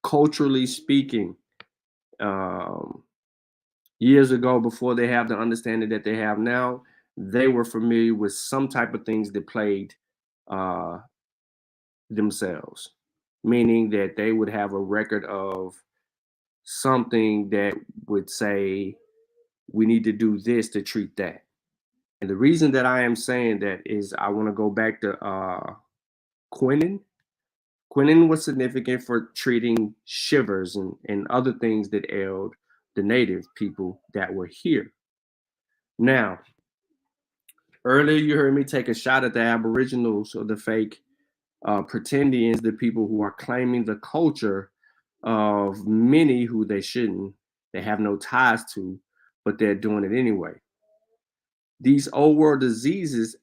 culturally speaking, years ago, before they have the understanding that they have now, they were familiar with some type of things that plagued themselves, meaning that they would have a record of something that would say, we need to do this to treat that. And the reason that I am saying that is I want to go back to quinine. Quinine was significant for treating shivers and other things that ailed the native people that were here. Now, earlier you heard me take a shot at the Aboriginals, or the fake pretendians, the people who are claiming the culture of many who they shouldn't, they have no ties to, but they're doing it anyway. These old world diseases,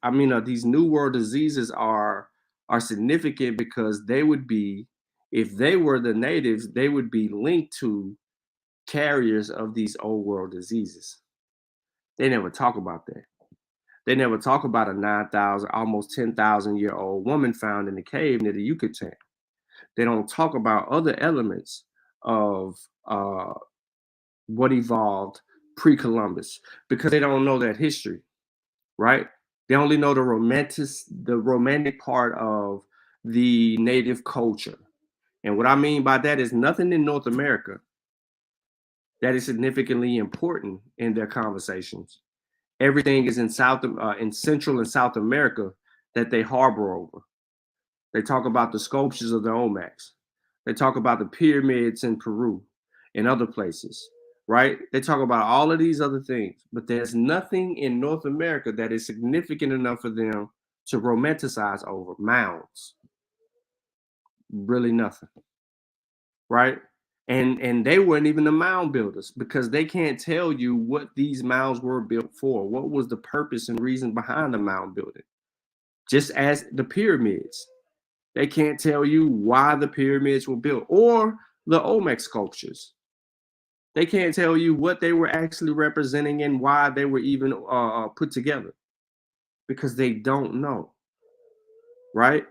these new world diseases are significant because they would be, if they were the natives, they would be linked to carriers of these old world diseases. They never talk about that. They never talk about a 9,000, almost 10,000-year-old woman found in a cave near the Yucatan. They don't talk about other elements of what evolved pre-Columbus because they don't know that history, right? They only know the romantic part of the native culture. And what I mean by that is nothing in North America that is significantly important in their conversations. Everything is in Central and South America that they harbor over. They talk about the sculptures of the Olmecs. They talk about the pyramids in Peru and other places, right? They talk about all of these other things, but there's nothing in North America that is significant enough for them to romanticize over. Mounds. Really nothing, right? And they weren't even the mound builders because they can't tell you what these mounds were built for. What was the purpose and reason behind the mound building? Just as the pyramids. They can't tell you why the pyramids were built, or the Olmec sculptures. They can't tell you what they were actually representing and why they were even put together, because they don't know, right?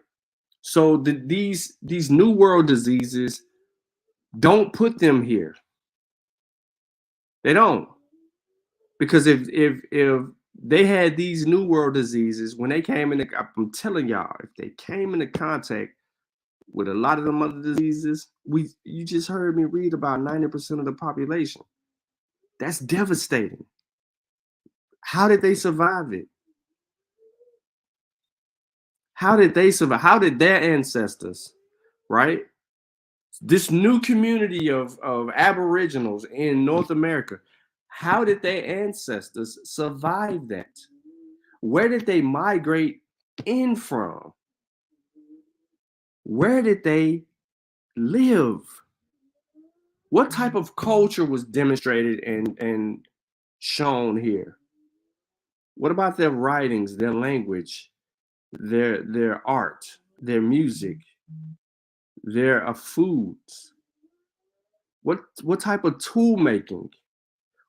So these new world diseases, don't put them here. They don't, because if they had these new world diseases when they came into, I'm telling y'all, if they came into contact with a lot of them other diseases, you just heard me read about 90% of the population. That's devastating. How did they survive it? How did they survive? How did their ancestors, right? This new community of Aboriginals in North America, how did their ancestors survive that? Where did they migrate in from? Where did they live? What type of culture was demonstrated and shown here? What about their writings, their language, their art, their music, their foods? What type of tool making?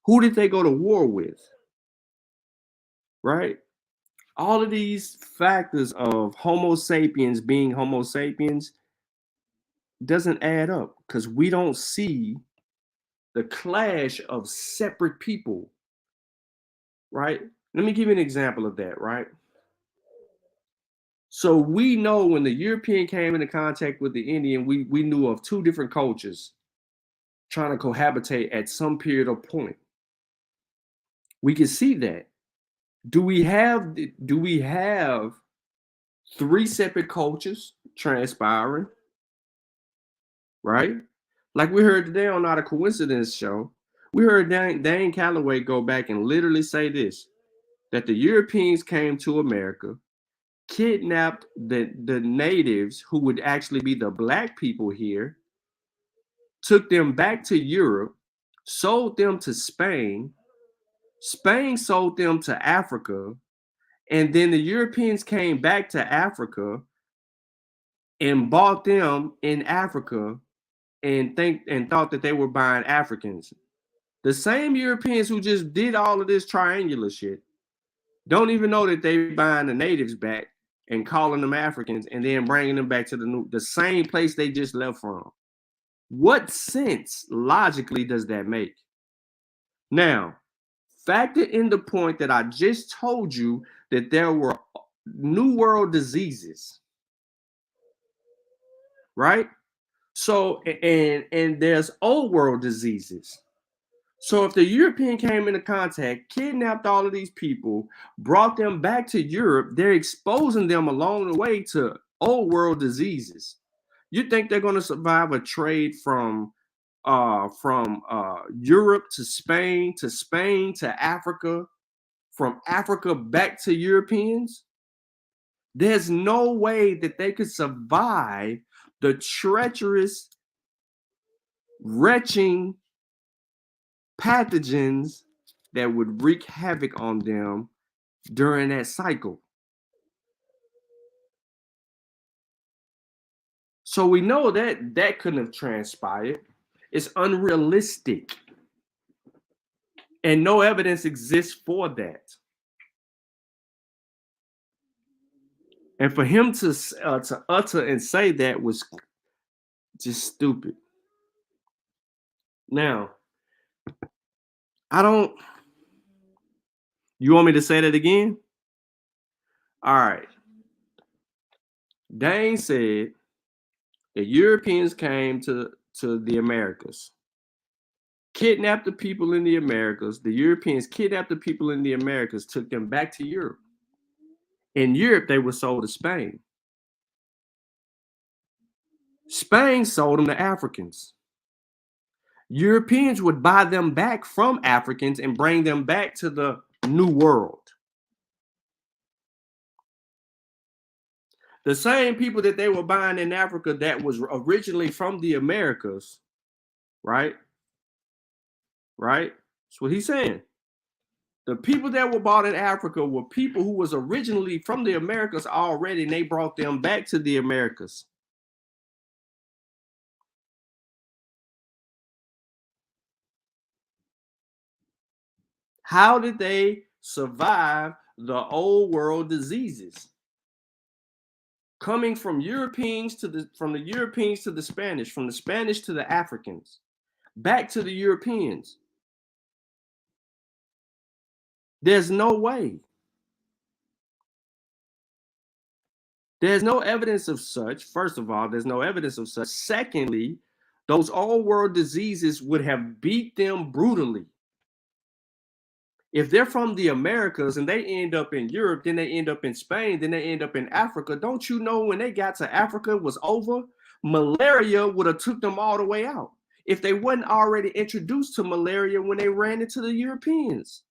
Who did they go to war with? Right? All of these factors of Homo sapiens being Homo sapiens doesn't add up because we don't see the clash of separate people, right? Let me give you an example of that, right? So we know when the European came into contact with the Indian, we knew of two different cultures trying to cohabitate at some period of point. We can see that. Do we have three separate cultures transpiring? right? Like we heard today on Not a Coincidence show, we heard Dane Calloway go back and literally say this, that the Europeans came to America, kidnapped the natives who would actually be the black people here, took them back to Europe, sold them to Spain. Spain sold them to Africa. And then the Europeans came back to Africa and bought them in Africa and thought that they were buying Africans. The same Europeans who just did all of this triangular shit don't even know that they buying the natives back and calling them Africans and then bringing them back to the same place they just left from. What sense logically does that make? Now, factor in the point that I just told you that there were New World diseases, right? So, and there's Old World diseases. So if the European came into contact, kidnapped all of these people, brought them back to Europe, they're exposing them along the way to Old World diseases. You think they're going to survive a trade from Europe to Spain to Africa, from Africa back to Europeans? There's no way that they could survive the treacherous, retching pathogens that would wreak havoc on them during that cycle. So we know that that couldn't have transpired. It's unrealistic. And no evidence exists for that. And for him to utter and say that was just stupid. Now, you want me to say that again? All right. Dane said the Europeans came to the Americas, kidnapped the people in the Americas. The Europeans kidnapped the people in the Americas, took them back to Europe. In Europe, they were sold to Spain. Spain sold them to Africans. Europeans would buy them back from Africans and bring them back to the New World. The same people that they were buying in Africa that was originally from the Americas, right? Right? That's what he's saying. The people that were bought in Africa were people who was originally from the Americas already, and they brought them back to the Americas. How did they survive the Old World diseases? Coming from Europeans from the Europeans to the Spanish, from the Spanish to the Africans, back to the Europeans. There's no way. There's no evidence of such. First of all, there's no evidence of such. Secondly, those Old World diseases would have beat them brutally. If they're from the Americas and they end up in Europe, then they end up in Spain, then they end up in Africa, don't you know when they got to Africa it was over? Malaria would have took them all the way out if they wasn't already introduced to malaria when they ran into the Europeans.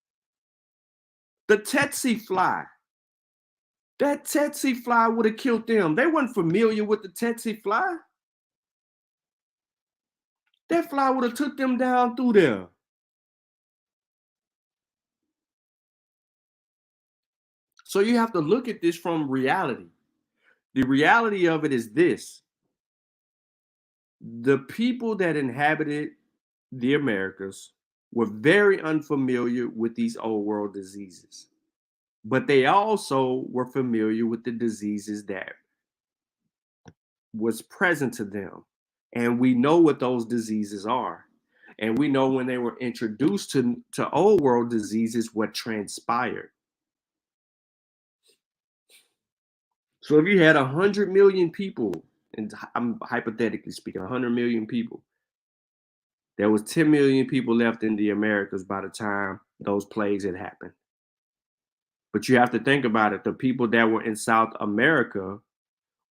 The tsetse fly. That tsetse fly would have killed them. They weren't familiar with the tsetse fly. That fly would have took them down through there. So you have to look at this from reality. The reality of it is this. The people that inhabited the Americas were very unfamiliar with these Old World diseases, but they also were familiar with the diseases that was present to them. And we know what those diseases are. And we know when they were introduced to Old World diseases, what transpired. So if you had 100 million people, and I'm hypothetically speaking, 100 million people, there was 10 million people left in the Americas by the time those plagues had happened. But you have to think about it. The people that were in South America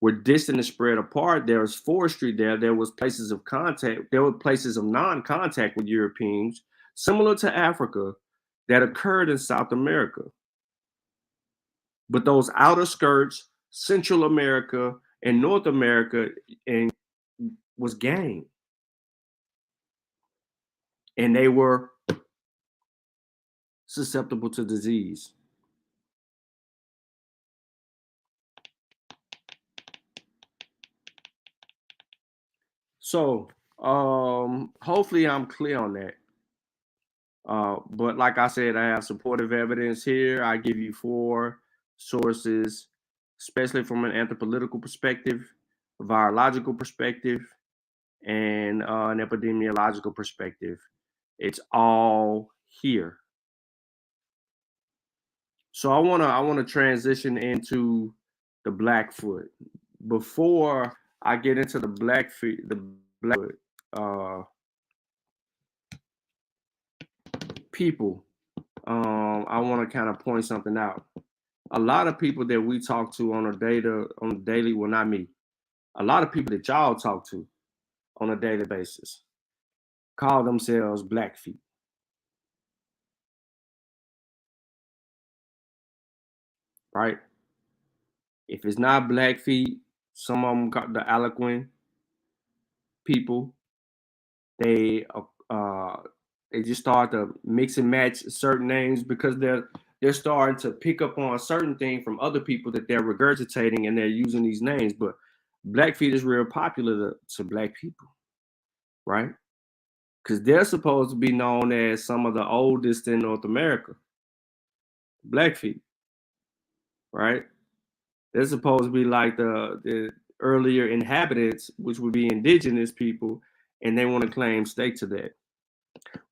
were distant and spread apart. There was forestry there. There was places of contact. There were places of non-contact with Europeans, similar to Africa, that occurred in South America. But those outer skirts, Central America and North America, and was game. And they were susceptible to disease. So hopefully I'm clear on that. But like I said, I have supportive evidence here. I give you 4 sources, especially from an anthropological perspective, a virological perspective, and an epidemiological perspective. It's all here. So I wanna transition into the Blackfoot. Before I get into the Blackfoot, people, I want to kind of point something out. A lot of people that we talk to on a daily, well, not me, a lot of people that y'all talk to on a daily basis call themselves Blackfeet. Right? If it's not Blackfeet, some of them got the Algonquin people. They just start to mix and match certain names because they're starting to pick up on a certain thing from other people that they're regurgitating, and they're using these names. But Blackfeet is real popular to Black people, right? Because they're supposed to be known as some of the oldest in North America. Blackfeet, right? They're supposed to be like the earlier inhabitants, which would be indigenous people, and they want to claim stake to that.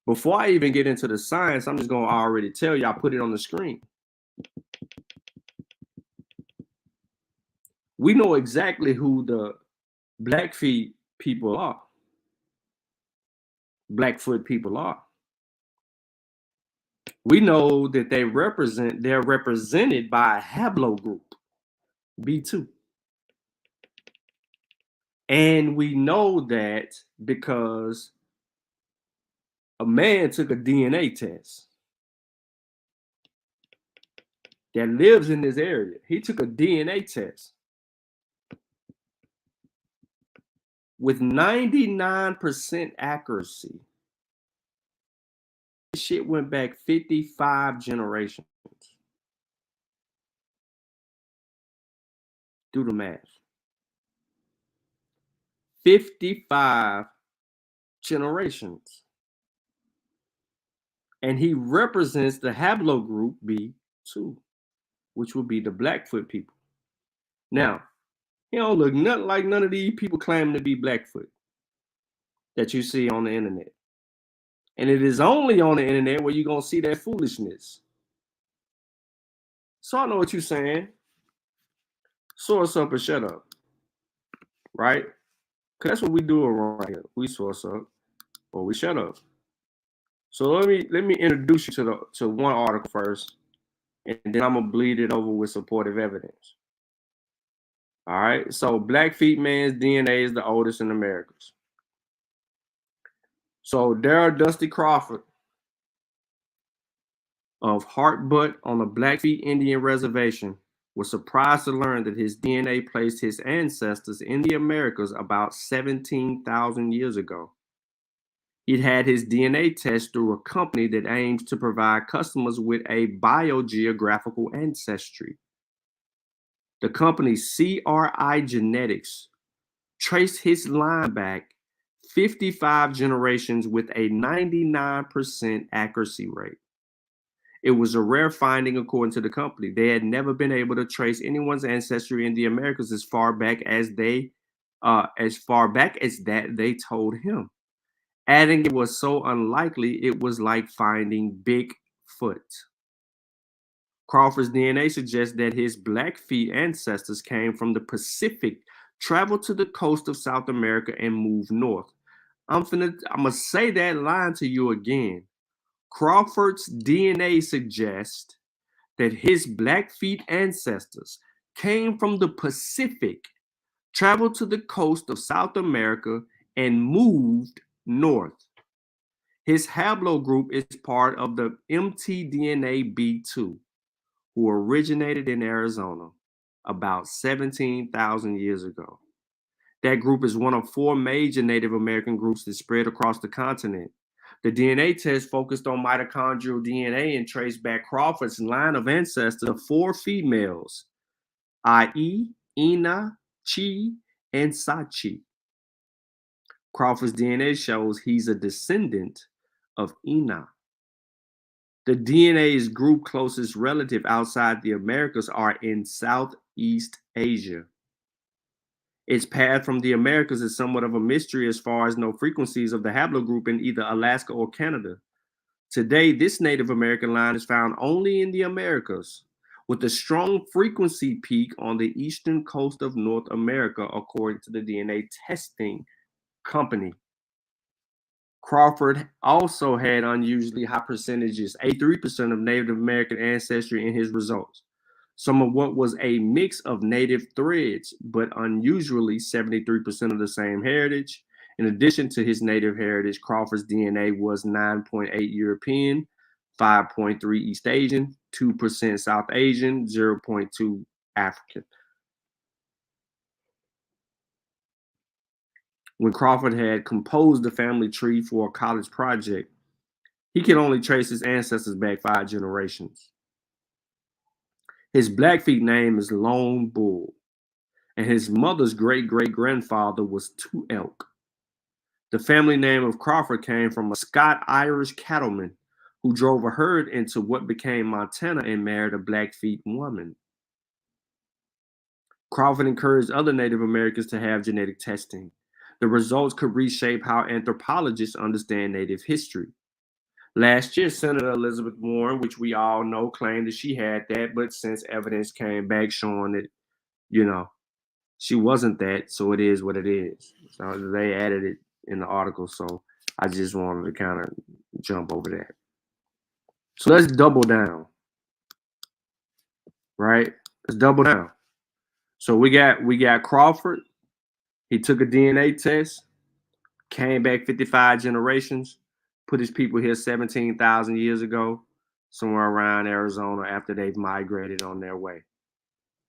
Before I even get into the science, I'm just going to already tell you, I put it on the screen. We know exactly who the Blackfeet people are. Blackfoot people are. We know that they're represented by a haplogroup, B2. And we know that because a man took a DNA test that lives in this area. He took a DNA test with 99% accuracy. This shit went back 55 generations. Do the math. 55 generations. And he represents the haplogroup B2, which would be the Blackfoot people. Now, he don't look nothing like none of these people claiming to be Blackfoot that you see on the internet. And it is only on the internet where you're going to see that foolishness. So I know what you're saying. Source up or shut up. Right? Because that's what we do around here. We source up or we shut up. So let me introduce you to one article first, and then I'm gonna bleed it over with supportive evidence. All right. So Blackfeet man's DNA is the oldest in Americas. So Daryl Dusty Crawford of Hartbutt on the Blackfeet Indian Reservation was surprised to learn that his DNA placed his ancestors in the Americas about 17,000 years ago. He'd had his DNA test through a company that aims to provide customers with a biogeographical ancestry. The company CRI Genetics traced his line back 55 generations with a 99% accuracy rate. It was a rare finding according to the company. They had never been able to trace anyone's ancestry in the Americas as far back as that they told him. Adding it was so unlikely, it was like finding Bigfoot. Crawford's DNA suggests that his Blackfeet ancestors came from the Pacific, traveled to the coast of South America, and moved north. I'm gonna say that line to you again. Crawford's DNA suggests that his Blackfeet ancestors came from the Pacific, traveled to the coast of South America, and moved north. His haplogroup is part of the mtDNA B2, who originated in Arizona about 17,000 years ago. That group is one of 4 major Native American groups that spread across the continent. The DNA test focused on mitochondrial DNA and traced back Crawford's line of ancestors of 4 females, i.e., Ina, Chi, and Sachi. Crawford's DNA shows he's a descendant of Ina. The DNA's group closest relative outside the Americas are in Southeast Asia. Its path from the Americas is somewhat of a mystery as far as no frequencies of the haplogroup in either Alaska or Canada. Today, this Native American line is found only in the Americas, with a strong frequency peak on the eastern coast of North America, according to the DNA testing company. Crawford also had unusually high percentages, 83% of Native American ancestry in his results. Some of what was a mix of native threads, but unusually 73% of the same heritage. In addition to his native heritage, Crawford's DNA was 9.8 European, 5.3 East Asian, 2% South Asian, 0.2 African. When Crawford had composed the family tree for a college project, he could only trace his ancestors back 5 generations. His Blackfeet name is Lone Bull, and his mother's great-great-grandfather was Two Elk. The family name of Crawford came from a Scot-Irish cattleman who drove a herd into what became Montana and married a Blackfeet woman. Crawford encouraged other Native Americans to have genetic testing. The results could reshape how anthropologists understand Native history. Last year, Senator Elizabeth Warren, which we all know, claimed that she had that, but since evidence came back showing that, she wasn't that, so it is what it is. So they added it in the article, so I just wanted to kind of jump over that. So let's double down, right? Let's double down. So we got Crawford. He took a DNA test, came back 55 generations, put his people here 17,000 years ago, somewhere around Arizona after they've migrated on their way.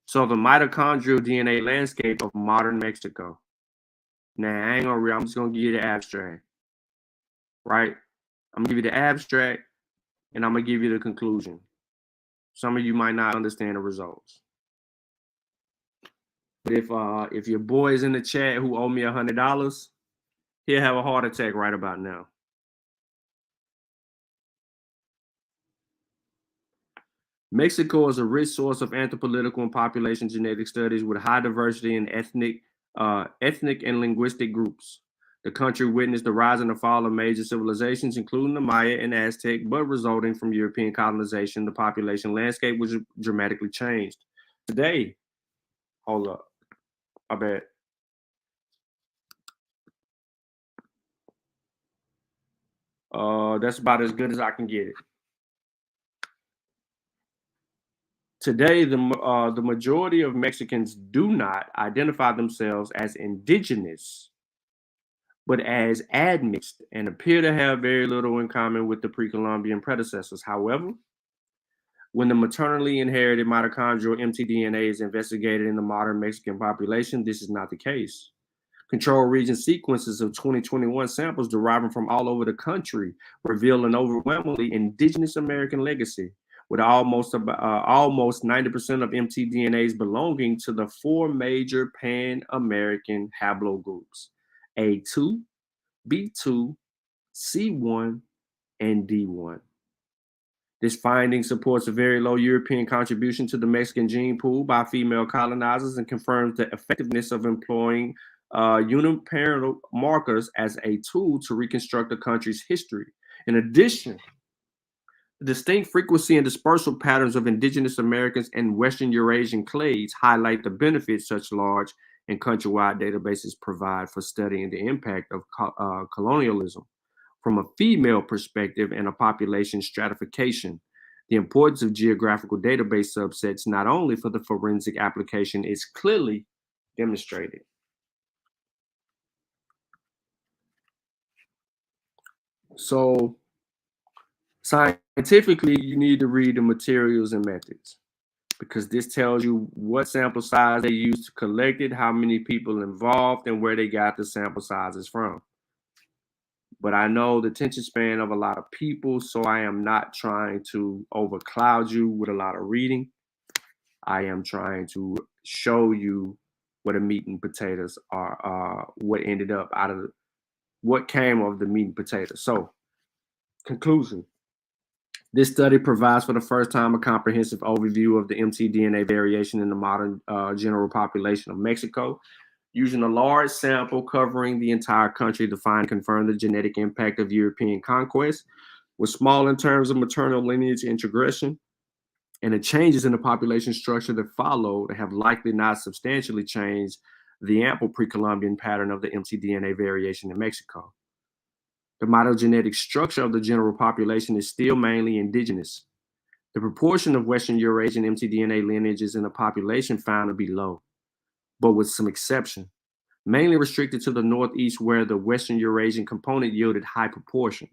So the mitochondrial DNA landscape of modern Mexico. Now, I ain't gonna read, I'm just gonna give you the abstract, right? I'm gonna give you the abstract and I'm gonna give you the conclusion. Some of you might not understand the results. But if your boy is in the chat who owe me $100, he'll have a heart attack right about now. Mexico is a rich source of anthropological and population genetic studies with high diversity in ethnic and linguistic groups. The country witnessed the rise and the fall of major civilizations, including the Maya and Aztec, but resulting from European colonization, the population landscape was dramatically changed. Today, hold up, I bet. That's about as good as I can get it. Today, the majority of Mexicans do not identify themselves as indigenous, but as admixed, and appear to have very little in common with the pre-Columbian predecessors. However, when the maternally inherited mitochondrial mtDNA is investigated in the modern Mexican population, this is not the case. Control region sequences of 2021 samples deriving from all over the country reveal an overwhelmingly indigenous American legacy, with almost 90% of mtDNAs belonging to the 4 major Pan-American haplogroups: A2, B2, C1, and D1. This finding supports a very low European contribution to the Mexican gene pool by female colonizers and confirms the effectiveness of employing uniparental markers as a tool to reconstruct the country's history. In addition, the distinct frequency and dispersal patterns of indigenous Americans and Western Eurasian clades highlight the benefits such large and countrywide databases provide for studying the impact of colonialism from a female perspective and a population stratification. The importance of geographical database subsets, not only for the forensic application, is clearly demonstrated. So scientifically, you need to read the materials and methods, because this tells you what sample size they used to collect it, how many people involved, and where they got the sample sizes from. But I know the attention span of a lot of people, so I am not trying to overcloud you with a lot of reading. I am trying to show you what the meat and potatoes are, what ended up out of what came of the meat and potatoes. So, conclusion. This study provides for the first time a comprehensive overview of the mtDNA variation in the modern general population of Mexico, using a large sample covering the entire country to find and confirm the genetic impact of European conquest, was small in terms of maternal lineage integration, and the changes in the population structure that followed have likely not substantially changed the ample pre-Columbian pattern of the mtDNA variation in Mexico. The mitogenetic structure of the general population is still mainly indigenous. The proportion of Western Eurasian mtDNA lineages in the population found to be low, but with some exception, mainly restricted to the Northeast, where the Western Eurasian component yielded high proportion.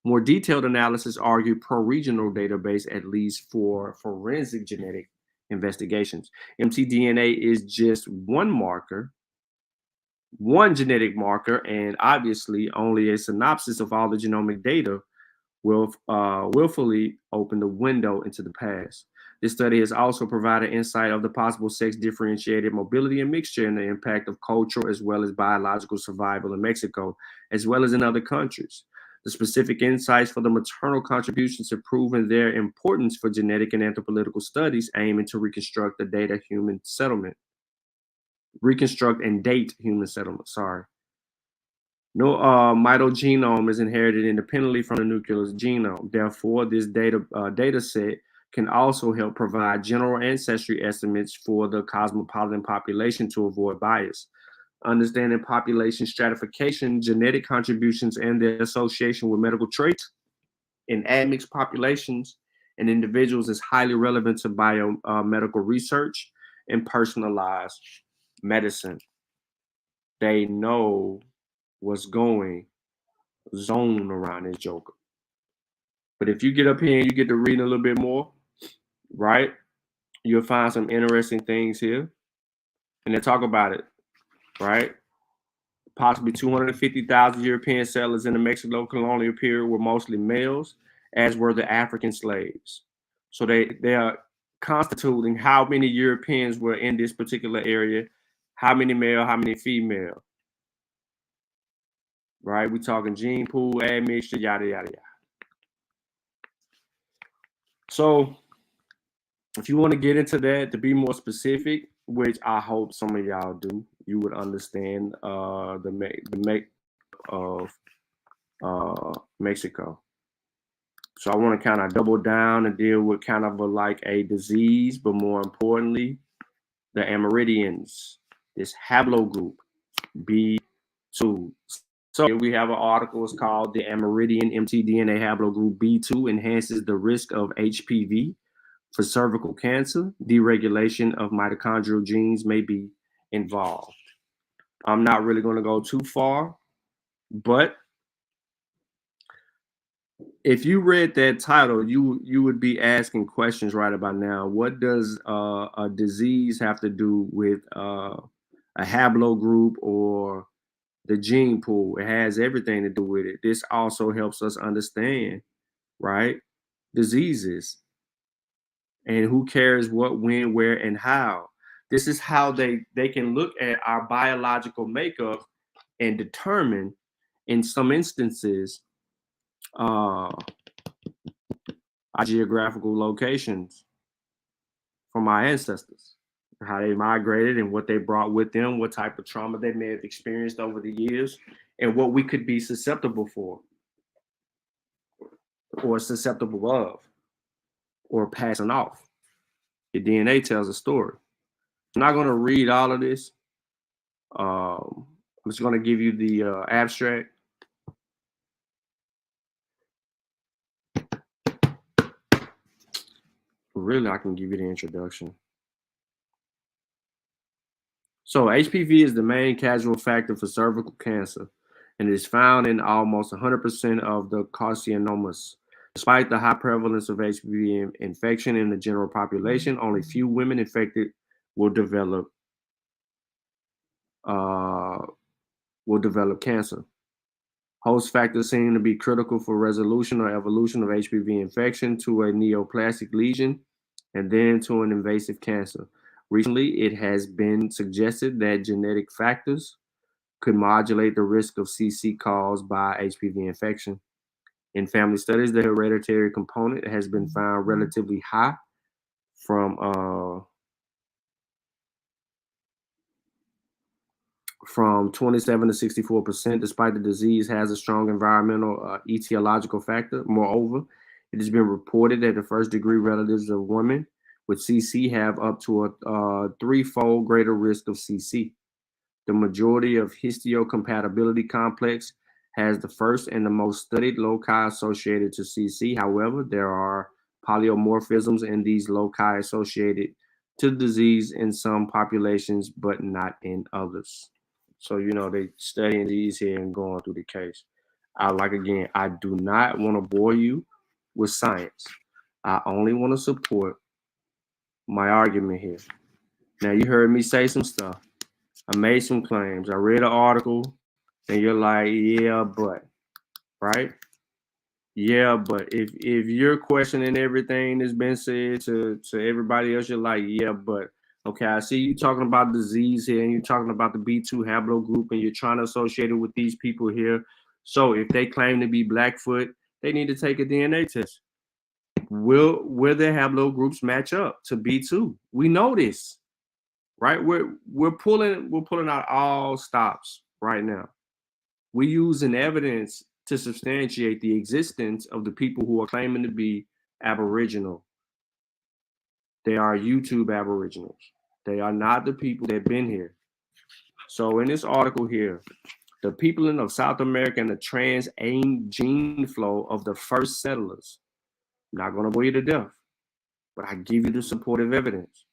More detailed analysis argued pro-regional database, at least for forensic genetic investigations. mtDNA is just one marker, one genetic marker, and obviously only a synopsis of all the genomic data will willfully open the window into the past. This study has also provided insight of the possible sex-differentiated mobility and mixture and the impact of cultural as well as biological survival in Mexico, as well as in other countries. The specific insights for the maternal contributions have proven their importance for genetic and anthropological studies aiming to reconstruct and date human settlement. No mitogenome is inherited independently from the nucleus genome. Therefore, this data set can also help provide general ancestry estimates for the cosmopolitan population to avoid bias. Understanding population stratification, genetic contributions, and their association with medical traits in admixed populations and individuals is highly relevant to biomedical research and personalized medicine. They know what's going zone around this joker. But if you get up here and you get to read a little bit more, right, you'll find some interesting things here. And they talk about it, right? Possibly 250,000 European settlers in the Mexico colonial period were mostly males, as were the African slaves. So they are constituting how many Europeans were in this particular area, how many male, how many female. Right? We're talking gene pool, admixture, yada, yada, yada. So if you want to get into that, to be more specific, which I hope some of y'all do, you would understand the make of Mexico. So I want to kind of double down and deal with kind of like a disease, but more importantly, the Amerindians, this haplogroup B2. So here we have an article. It's called "The Amerindian mtDNA Haplogroup B2 Enhances the Risk of HPV for Cervical Cancer. Deregulation of mitochondrial genes may be involved." I'm not really going to go too far, but if you read that title, you would be asking questions right about now. What does a disease have to do with a haplogroup or the gene pool? It has everything to do with it. This also helps us understand, right, diseases and who cares what, when, where, and how. This is how they can look at our biological makeup and determine, in some instances, our geographical locations from our ancestors, how they migrated and what they brought with them, what type of trauma they may have experienced over the years, and what we could be susceptible for or susceptible of or passing off. Your DNA tells a story. I'm not going to read all of this. I'm just going to give you the abstract. Really, I can give you the introduction. So HPV is the main causal factor for cervical cancer and it is found in almost 100% of the carcinomas. Despite the high prevalence of HPV infection in the general population, only few women infected will develop cancer. Host factors seem to be critical for resolution or evolution of HPV infection to a neoplastic lesion and then to an invasive cancer. Recently, it has been suggested that genetic factors could modulate the risk of CC caused by HPV infection. In family studies, the hereditary component has been found relatively high from 27 to 64%, despite the disease has a strong environmental etiological factor. Moreover, it has been reported that the first-degree relatives of women with CC have up to a threefold greater risk of CC. The majority of histocompatibility complex has the first and the most studied loci associated to CC. However, there are polymorphisms in these loci associated to the disease in some populations, but not in others. So, they studying these here and going through the case. I do not want to bore you with science. I only want to support my argument here. Now, you heard me say some stuff. I made some claims. I read an article, and you're like, yeah, but, right? Yeah, but if you're questioning everything that's been said to everybody else, you're like, yeah, but. Okay, I see you talking about disease here, and you're talking about the B2 haplogroup, and you're trying to associate it with these people here. So if they claim to be Blackfoot, they need to take a DNA test. Will their haplogroups match up to B2? We know this, right? We're pulling out all stops right now. We're using evidence to substantiate the existence of the people who are claiming to be Aboriginal. They are YouTube Aboriginals. They are not the people that have been here. So in this article here, the peopling of South America and the gene flow of the first settlers. I'm not going to bore you to death, but I give you the supportive evidence.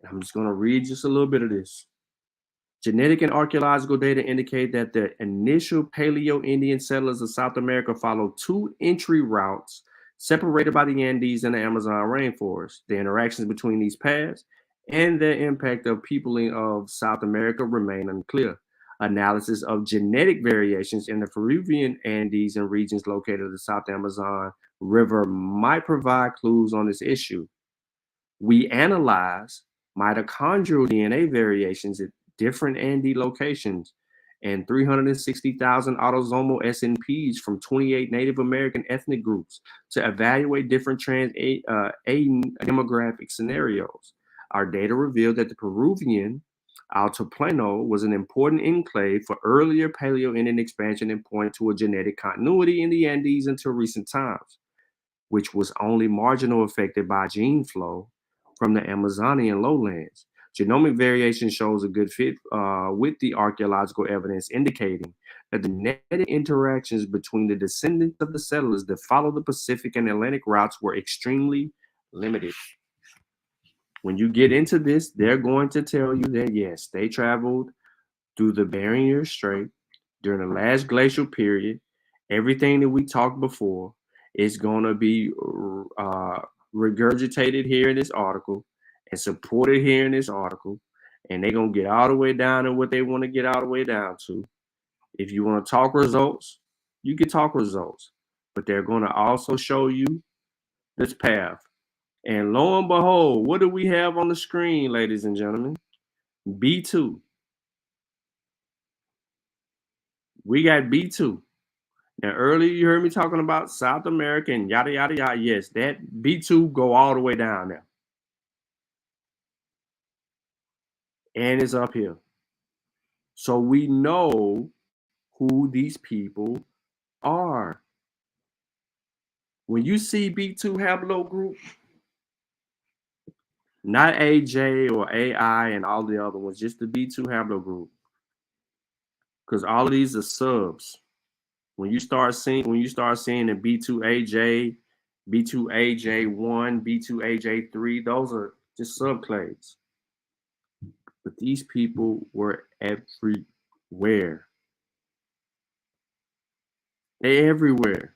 I'm just going to read just a little bit of this. Genetic and archaeological data indicate that the initial Paleo-Indian settlers of South America followed two entry routes separated by the Andes and the Amazon rainforest. The interactions between these paths and the impact of peopling of South America remain unclear. Analysis of genetic variations in the Peruvian Andes and regions located in the South Amazon River might provide clues on this issue. We analyze mitochondrial DNA variations at different Andes locations and 360,000 autosomal SNPs from 28 Native American ethnic groups to evaluate different demographic scenarios. Our data revealed that the Peruvian Altiplano was an important enclave for earlier Paleo-Indian expansion and point to a genetic continuity in the Andes until recent times, which was only marginally affected by gene flow from the Amazonian lowlands. Genomic variation shows a good fit with the archaeological evidence indicating that the genetic interactions between the descendants of the settlers that followed the Pacific and Atlantic routes were extremely limited. When you get into this, they're going to tell you that, yes, they traveled through the Bering Strait during the last glacial period. Everything that we talked before is going to be regurgitated here in this article and supported here in this article. And they're going to get all the way down to what they want to get all the way down to. If you want to talk results, you can talk results. But they're going to also show you this path. And lo and behold, what do we have on the screen, ladies and gentlemen? B2. We got B2. Now, earlier you heard me talking about South America and yada, yada, yada. Yes, that B2 go all the way down there. And it's up here. So we know who these people are. When you see B2 haplogroup, not AJ or AI and all the other ones, just the B2 haplogroup. Because all of these are subs. When you start seeing the B2AJ, B2AJ1, B2AJ3, those are just subclades. But these people were everywhere. They're everywhere.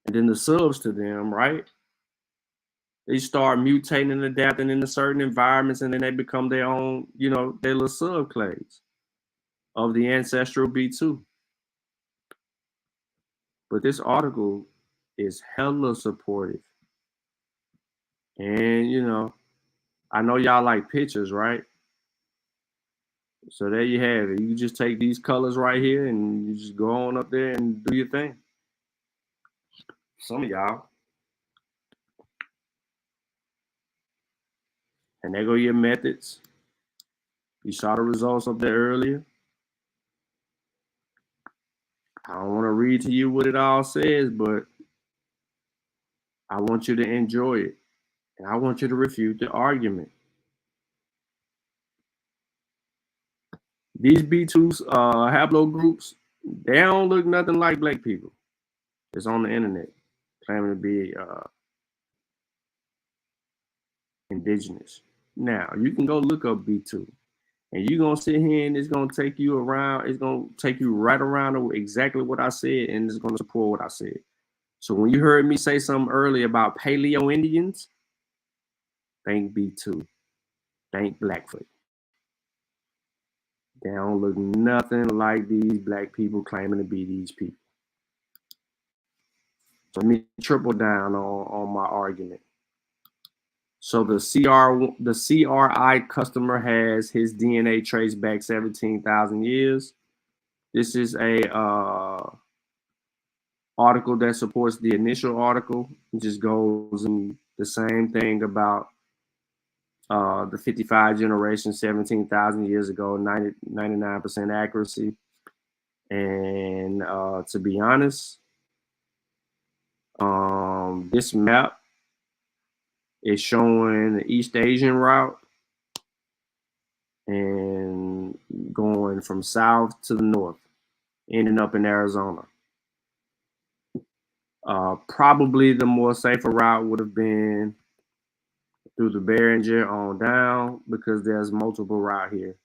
And then the subs to them, right? They start mutating and adapting into certain environments, and then they become their own, their little subclades of the ancestral B2. But this article is hella supportive. And, I know y'all like pictures, right? So there you have it. You just take these colors right here and you just go on up there and do your thing. Some of y'all. And there go your methods. You saw the results up there earlier. I don't want to read to you what it all says, but I want you to enjoy it. And I want you to refute the argument. These B2s, haplogroups, they don't look nothing like black people. It's on the internet, claiming to be indigenous. Now, you can go look up B2. And you're going to sit here and it's going to take you around. It's going to take you right around exactly what I said, and it's going to support what I said. So when you heard me say something earlier about Paleo Indians, think B2. Think Blackfoot. They don't look nothing like these black people claiming to be these people. So let me triple down on my argument. So the CRI customer has his DNA traced back 17,000 years. This is a article that supports the initial article. It just goes in the same thing about the 55 generation 17,000 years ago, 99% accuracy. And to be honest, this map is showing the East Asian route and going from south to the north, ending up in Arizona. Probably the more safer route would have been through the Beringer on down, because there's multiple route here.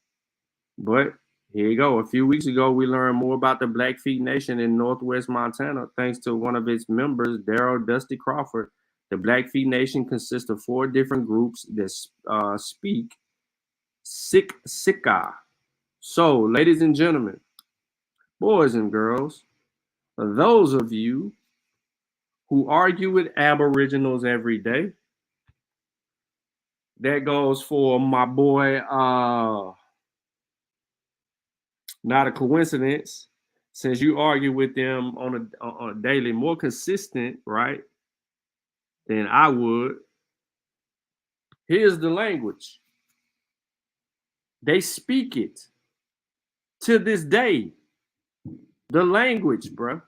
But here you go. A few weeks ago, we learned more about the Blackfeet Nation in Northwest Montana, thanks to one of its members, Daryl Dusty Crawford. The Blackfeet Nation consists of 4 different groups that speak Siksika. So, ladies and gentlemen, boys and girls, for those of you who argue with Aboriginals every day, that goes for my boy, not a coincidence, since you argue with them on a daily, more consistent, right, than I would. Here's the language. They speak it to this day. The language, bruh.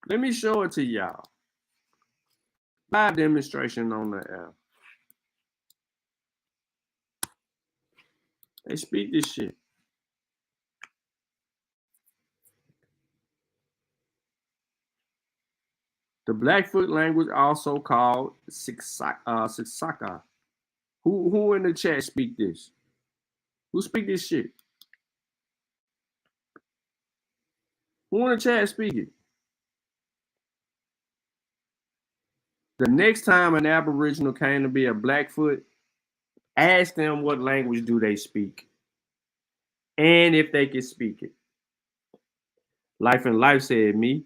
Let me show it to y'all. Live demonstration on the app. They speak this shit. The Blackfoot language, also called Siksika. Who in the chat speak this? Who speak this shit? Who in the chat speak it? The next time an Aboriginal came to be a Blackfoot, ask them what language do they speak, and if they can speak it. Life and Life said me.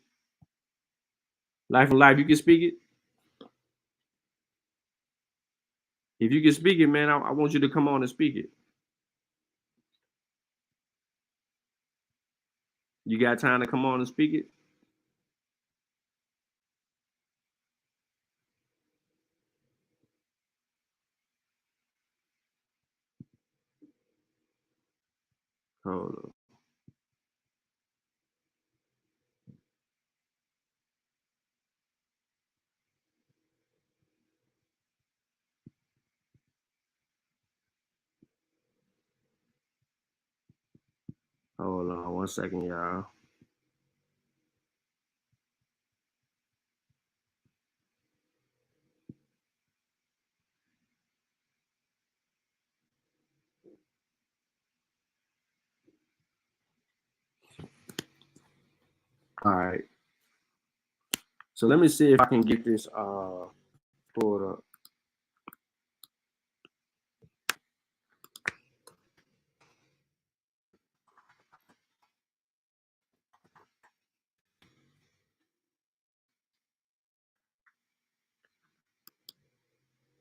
Life and Life, you can speak it? If you can speak it, man, I want you to come on and speak it. You got time to come on and speak it? Hold on. Hold on 1 second, y'all. All right. So let me see if I can get this pulled up.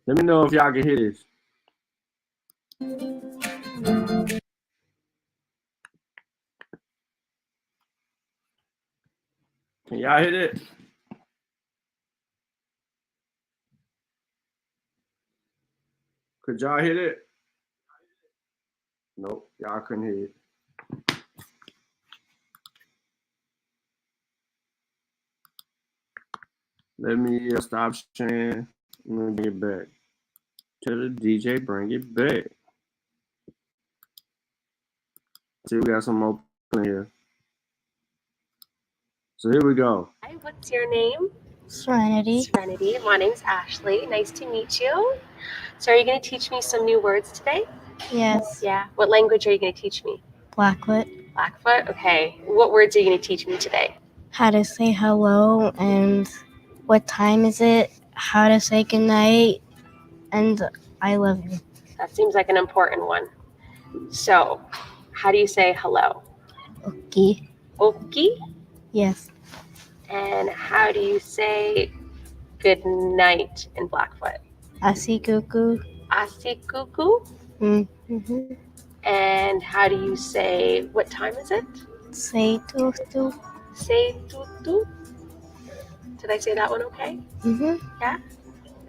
Let me know if y'all can hear this. Can y'all hear that? Could y'all hear that? Nope, y'all couldn't hear it. Let me stop sharing. I'm gonna bring it back. Tell the DJ, bring it back. See, we got some more here. So here we go. Hi, what's your name? Serenity. Serenity. My name's Ashley. Nice to meet you. So are you going to teach me some new words today? Yes. Yeah. What language are you going to teach me? Blackfoot. Blackfoot? Okay. What words are you going to teach me today? How to say hello and what time is it, how to say goodnight, and I love you. That seems like an important one. So, how do you say hello? Okay. Oki? Yes. And how do you say good night in Blackfoot? Asikuku. Asikuku? Mm-hmm. And how do you say what time is it? Say tutu. Say tutu. Did I say that one okay? Mm-hmm. Yeah?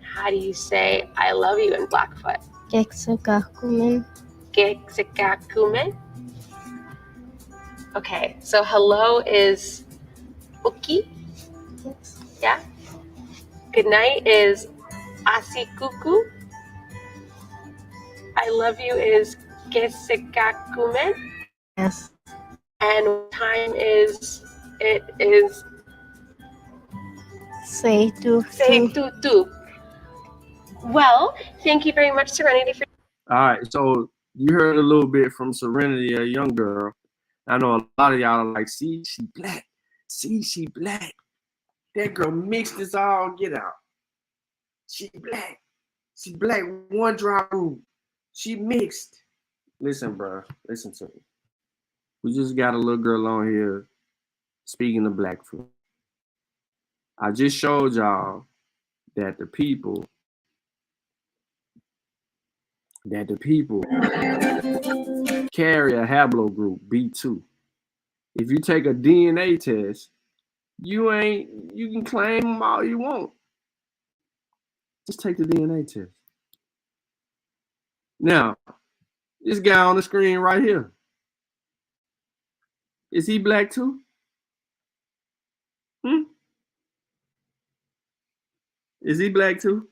How do you say I love you in Blackfoot? Geksukakumen. Geksikakume. Okay, so hello is uki. Yes. Yeah? Good night is asikuku. I love you is gesikakume. Yes. And what time is it is Say tutu. say tutu. Well, thank you very much, Serenity, for All right, so you heard a little bit from Serenity, a young girl. I know a lot of y'all are like, see, she black. See, she black. That girl mixed this all get out. She black. She black, one dry room. She mixed. Listen, bro, listen to me. We just got a little girl on here speaking of Blackfoot. I just showed y'all that the people carry a haplogroup B2. If you take a DNA test, you can claim them all you want. Just take the DNA test. Now, this guy on the screen right here, is he black too? Is he black too?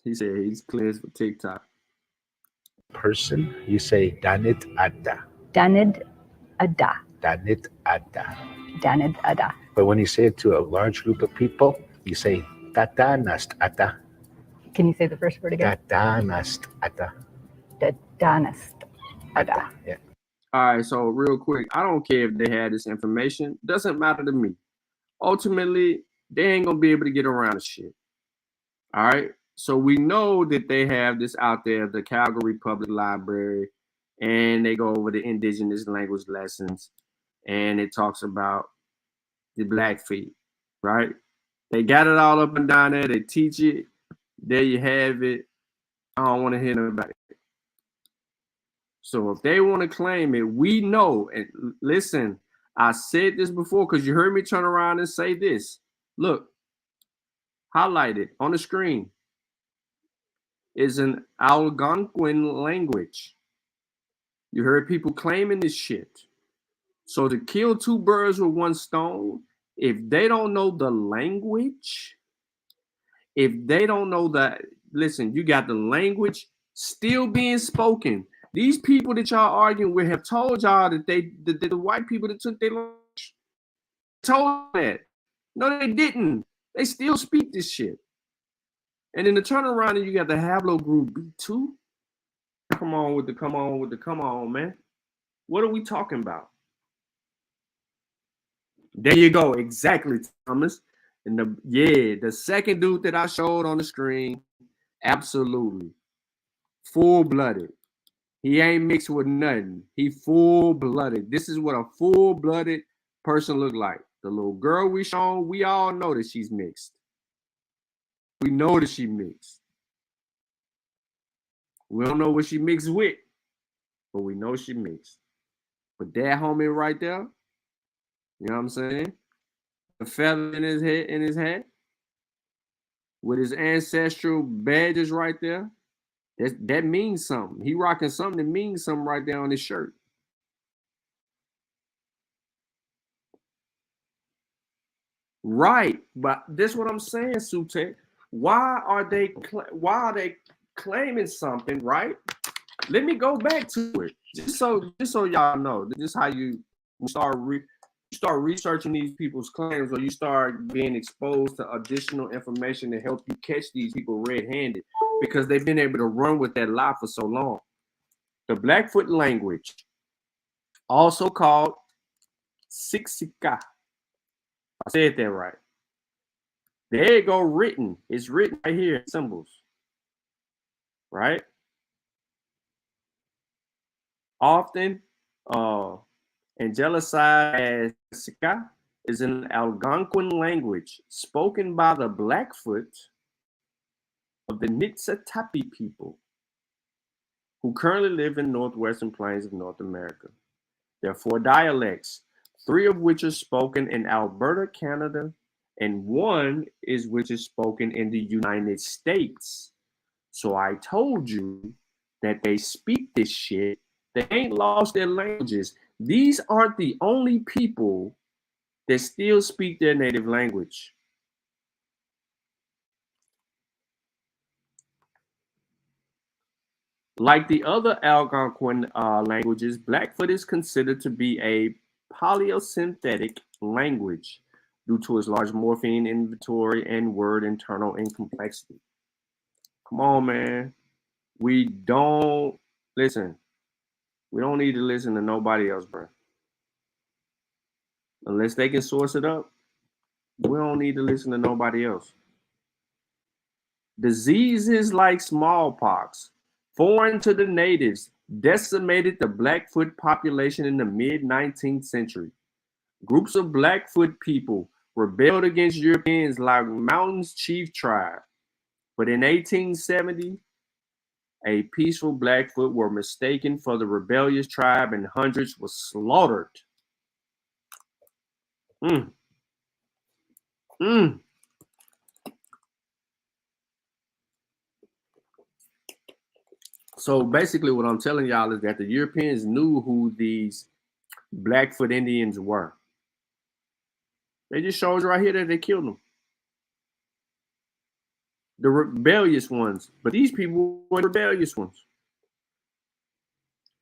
He said he's cleansed for TikTok. Person, you say danit ada. Danid ada. Danit ada. Danid ada. But when you say it to a large group of people, you say tatanast ada. Can you say the first word again? Tatanast ada. Dadanist ada. Yeah. All right, so real quick, I don't care if they had this information. Doesn't matter to me. Ultimately, they ain't gonna be able to get around the shit. All right. So we know that they have this out there, the Calgary Public Library, and they go over the indigenous language lessons, and it talks about the Blackfeet, right? They got it all up and down there. They teach it. There you have it. I don't want to hear nothing about it. So if they want to claim it, we know. And listen, I said this before because you heard me turn around and say this. Look, highlighted on the screen is an Algonquin language. You heard people claiming this shit. So to kill two birds with one stone, if they don't know the language, if they don't know that, listen, you got the language still being spoken. These people that y'all arguing with have told y'all that the white people that took their language told that. No, they didn't. They still speak this shit. And then to turn around and you got the Haplogroup B2. Come on, man. What are we talking about? There you go. Exactly, Thomas. And the second dude that I showed on the screen, absolutely. Full-blooded. He ain't mixed with nothing. He full-blooded. This is what a full-blooded person look like. The little girl we shown, we all know that she's mixed. We know that she mixed. We don't know what she mixed with, but we know she mixed. But that homie right there, you know what I'm saying? The feather in his head, with his ancestral badges right there, that means something. He rocking something that means something right there on his shirt. Right, but this is what I'm saying, Sute. Why are they claiming something? Right. Let me go back to it, just so y'all know. This is how you start researching these people's claims, or you start being exposed to additional information to help you catch these people red-handed, because they've been able to run with that lie for so long. The Blackfoot language, also called Siksika. I said that right. There you go, written. It's written right here in symbols. Right? Often angelicized as Sika is an Algonquin language spoken by the Blackfoot of the Niitsitapi people who currently live in northwestern plains of North America. There are 4 dialects, 3 of which are spoken in Alberta, Canada, and 1 is which is spoken in the United States. So I told you that they speak this shit. They ain't lost their languages. These aren't the only people that still speak their native language. Like the other Algonquin languages, Blackfoot is considered to be a polysynthetic language due to its large morpheme inventory and word internal complexity. Come on, man. We don't need to listen to nobody else, bro. Unless they can source it up, we don't need to listen to nobody else. Diseases like smallpox, foreign to the natives, decimated the Blackfoot population in the mid-19th century. Groups of Blackfoot people rebelled against Europeans like Mountain's Chief Tribe. But in 1870, a peaceful Blackfoot were mistaken for the rebellious tribe and hundreds were slaughtered. So basically what I'm telling y'all is that the Europeans knew who these Blackfoot Indians were. They just showed right here that they killed them. The rebellious ones, but these people were rebellious ones.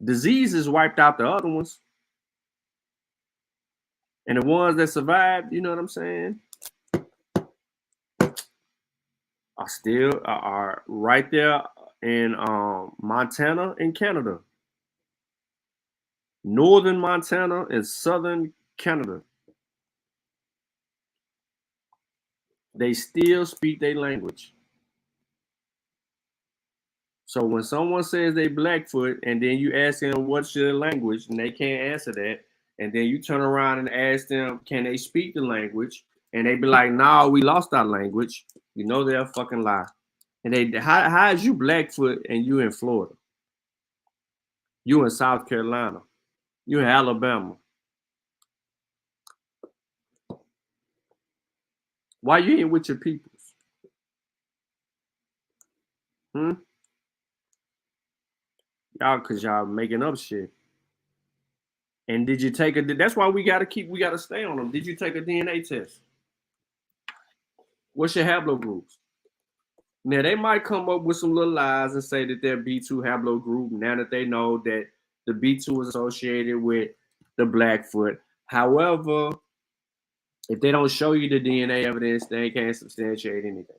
Diseases wiped out the other ones. And the ones that survived, you know what I'm saying, are right there in Montana and Canada. Northern Montana and southern Canada. They still speak their language. So when someone says they Blackfoot and then you ask them what's your language and they can't answer that, and then you turn around and ask them, can they speak the language? And they be like, nah, we lost our language. You know they're a fucking lie. And how is you Blackfoot and you in Florida? You in South Carolina. You in Alabama. Why you ain't with your peoples? Y'all, cause y'all making up shit. And did you take that's why we gotta stay on them. Did you take a DNA test? What's your haplogroups? Now they might come up with some little lies and say that they're B2 haplogroup now that they know that the B2 is associated with the Blackfoot. However, if they don't show you the DNA evidence, they can't substantiate anything.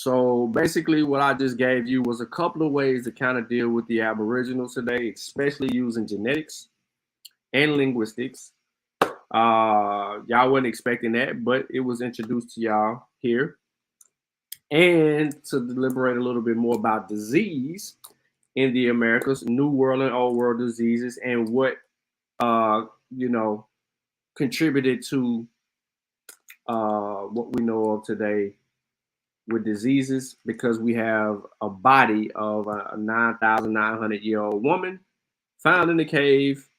So basically what I just gave you was a couple of ways to kind of deal with the Aboriginals today, especially using genetics and linguistics. Y'all wasn't expecting that, but it was introduced to y'all here. And to deliberate a little bit more about disease in the Americas, New World and Old World diseases, and what contributed to what we know of today with diseases, because we have a body of a 9,900-year-old woman found in the cave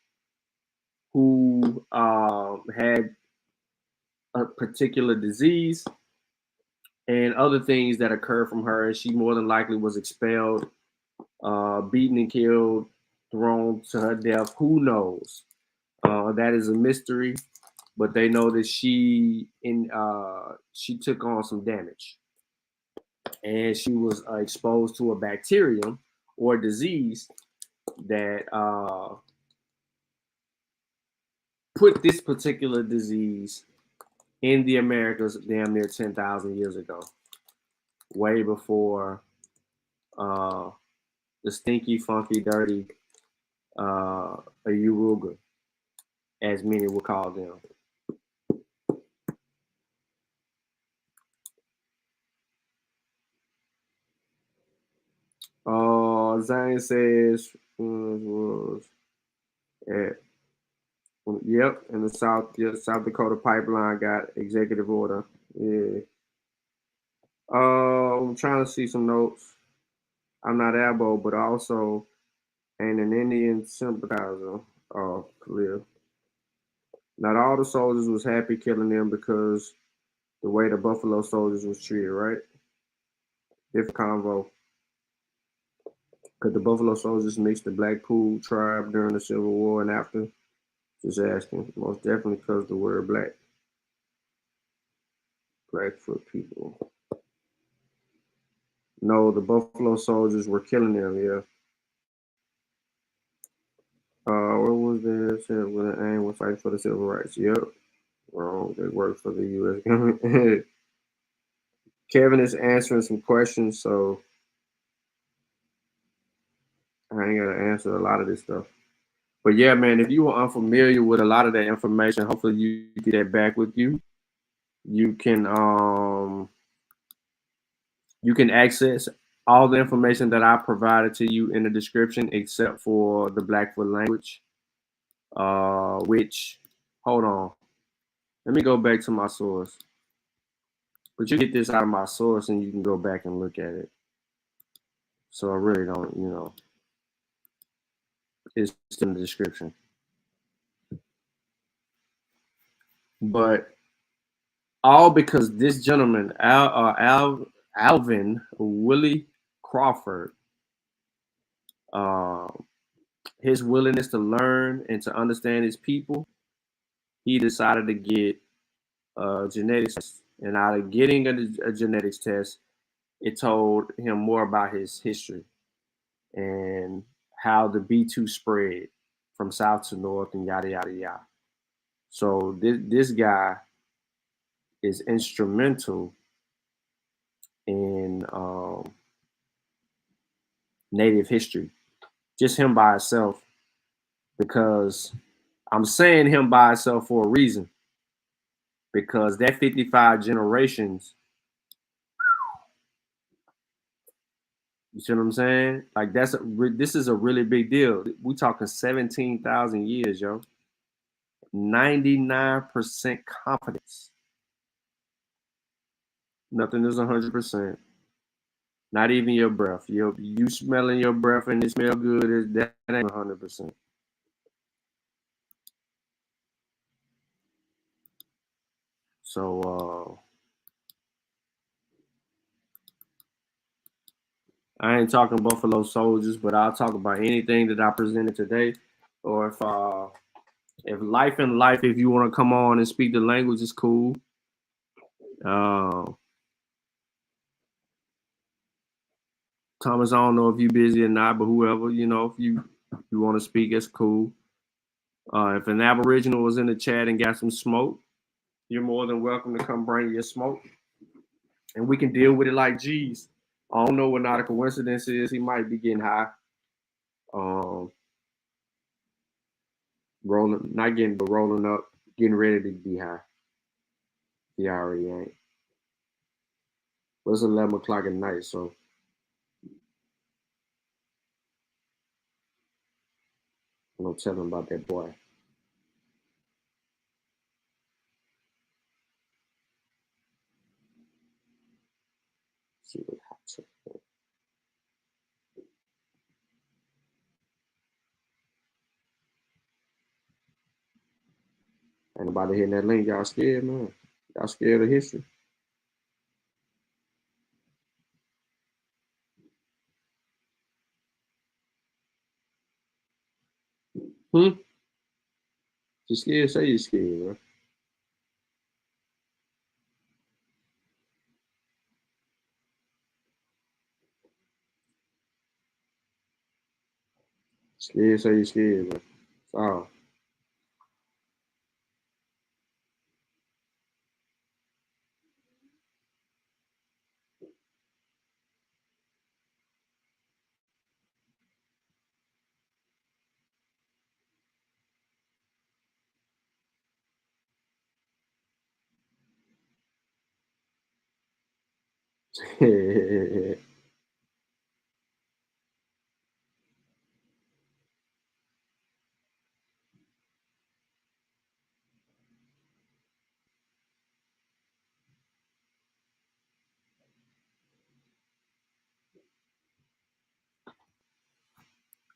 who had a particular disease and other things that occurred from her, and she more than likely was expelled, beaten and killed, thrown to her death. Who knows? That is a mystery, but they know that she took on some damage, and she was exposed to a bacterium or disease that put this particular disease in the Americas damn near 10,000 years ago, way before the stinky, funky, dirty Uruga, as many would call them. Zion says was yep, in the South Dakota pipeline got executive order. Yeah. I'm trying to see some notes. I'm not Abo, but also an Indian sympathizer. Oh, clear. Not all the soldiers was happy killing them because the way the Buffalo soldiers was treated, right? Different convo. Could the Buffalo soldiers mix the Blackpool tribe during the Civil War and after? Just asking. Most definitely because the word black. Blackfoot people. No, the Buffalo soldiers were killing them, yeah. What was there? Said with an aim was fighting for the civil rights. Yep. Wrong. They worked for the U.S. government. Kevin is answering some questions, so I ain't got to answer a lot of this stuff. But yeah, man, if you were unfamiliar with a lot of that information, hopefully you get that back with you. You can access all the information that I provided to you in the description, except for the Blackfoot language. Which, hold on, let me go back to my source. But you get this out of my source, and you can go back and look at it. So I really don't, it's in the description. But all because this gentleman, Alvin Willie Crawford, his willingness to learn and to understand his people, he decided to get a genetics test. And out of getting a genetics test, it told him more about his history and how the B2 spread from south to north and yada, yada, yada. So this guy is instrumental in Native history, just him by himself, because I'm saying him by himself for a reason, because that 55 generations, you see what I'm saying? Like this is a really big deal. We talking 17,000 years, yo. 99% confidence. Nothing is 100%. Not even your breath. You smelling your breath and it smell good, that ain't 100%. So I ain't talking Buffalo Soldiers, but I'll talk about anything that I presented today. Or if life, if you want to come on and speak the language, is cool. Thomas, I don't know if you're busy or not, but whoever, if you want to speak, it's cool. If an Aboriginal was in the chat and got some smoke, you're more than welcome to come bring your smoke. and we can deal with it like G's. I don't know what not a coincidence is. He might be getting high. Rolling, not getting, but rolling up, getting ready to be high. He already ain't. But it's 11 o'clock at night, so no telling about that boy. Let's see what happens. Ain't nobody hitting that link. Y'all scared, man? Y'all scared of history? You scared? Say you scared, bro. Scared? Say you scared, bro. Oh.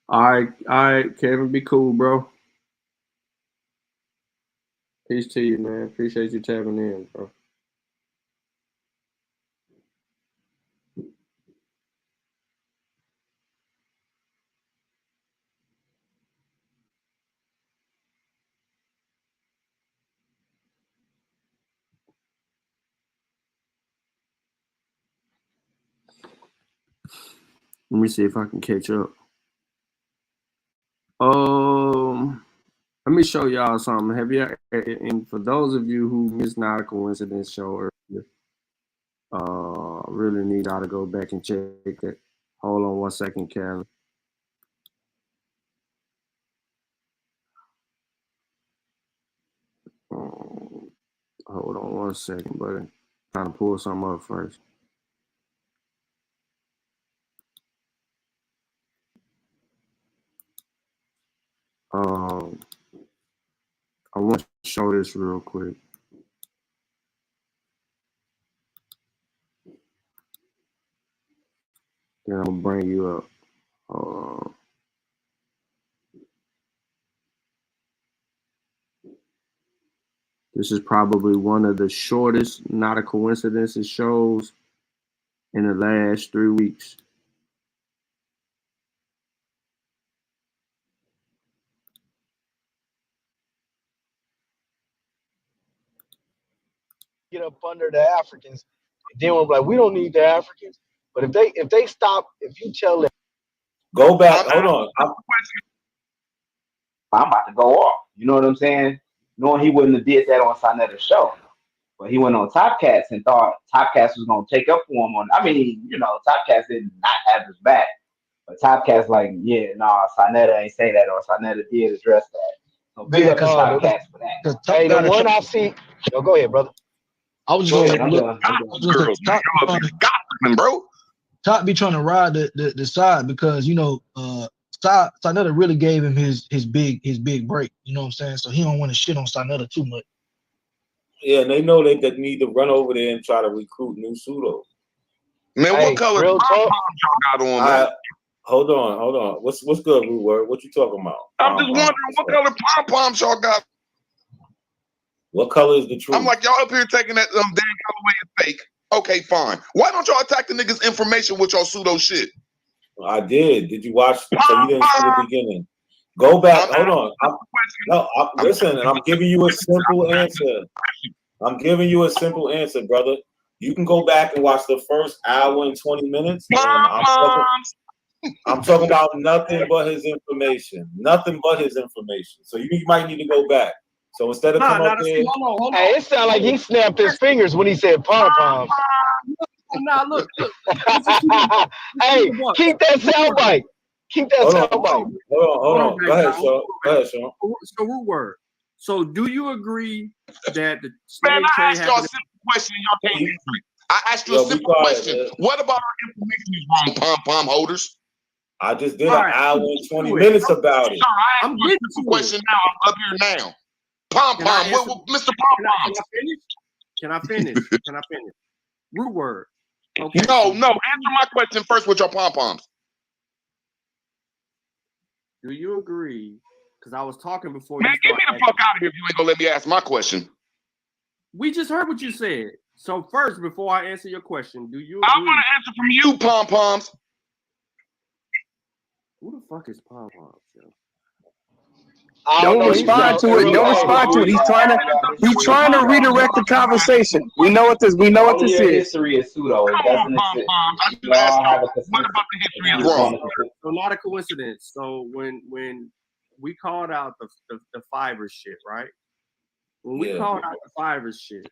All right, Kevin, be cool, bro. Peace to you, man. Appreciate you tapping in, bro. Let me see if I can catch up. Let me show y'all something. Have you? And for those of you who missed Not a Coincidence show earlier, really need y'all to go back and check it. Hold on 1 second, Kevin. Hold on 1 second, buddy. Trying to pull something up first. I want to show this real quick. Then I'm gonna bring you up. This is probably one of the shortest Not a Coincidence shows in the last 3 weeks. Get up under the Africans. And then we're like, we don't need the Africans. But if they stop, if you tell them, go back, hold on. I'm about to go off. You know what I'm saying? Knowing he wouldn't have did that on Sinetta's show. But he went on Topcats and thought Topcats was going to take up for him. Topcats did not have his back. But Topcats like, yeah, Sinetta ain't say that, or Sinetta did address that. So big up to Topcats for that. Hey, the one I see. No, go ahead, brother. I was just bro. Top be trying to ride the side because Sinetta really gave him his big break. You know what I'm saying? So he don't want to shit on Sinetta too much. Yeah, and they know they need to run over there and try to recruit new pseudos. Man, what color pom y'all got on, man? Hold on. What's good, Rude Word? What you talking about? I'm just wondering what color pom-poms y'all got. What color is the truth? I'm like, y'all up here taking that damn colorway is fake. Okay, fine. Why don't y'all attack the niggas' information with y'all pseudo shit? I did. Did you watch? So you didn't see the beginning. Go back. Hold on. Listen, and I'm giving you a simple answer. I'm giving you a simple answer, brother. You can go back and watch the first hour and 20 minutes. I'm talking about nothing but his information. Nothing but his information. So you might need to go back. So instead of come up there, hey, it sounded like he snapped his fingers when he said pom poms. Nah, look. Hey, keep that soundbite. Keep that soundbite. Hold on. Go ahead, Sean. So, root word. So, do you agree that the Man, slave I trade asked y'all a happened? simple question and y'all can't answer it. I asked you a simple question. What about our information is wrong, pom-pom holders? I just did an hour and 20 minutes about it. I'm getting to a question now. I'm up here now. Pom-pom, Mr. Pom-pom. Can I finish? Root word. Okay. No. Answer my question first with your pom-poms. Do you agree? Because I was talking before. Man, get me the fuck out of here if you ain't gonna let me ask my question. We just heard what you said. So first, before I answer your question, do you agree? I want to answer from you, pom-poms. Who the fuck is pom-poms, yo? Don't respond to it. Don't respond to it. He's trying to redirect the conversation. We know what this is. Your history is pseudo. It doesn't exist. You all have a what about the history is wrong? So not a coincidence. So when we called out the Fiverr shit, right? When we called out the Fiverr shit,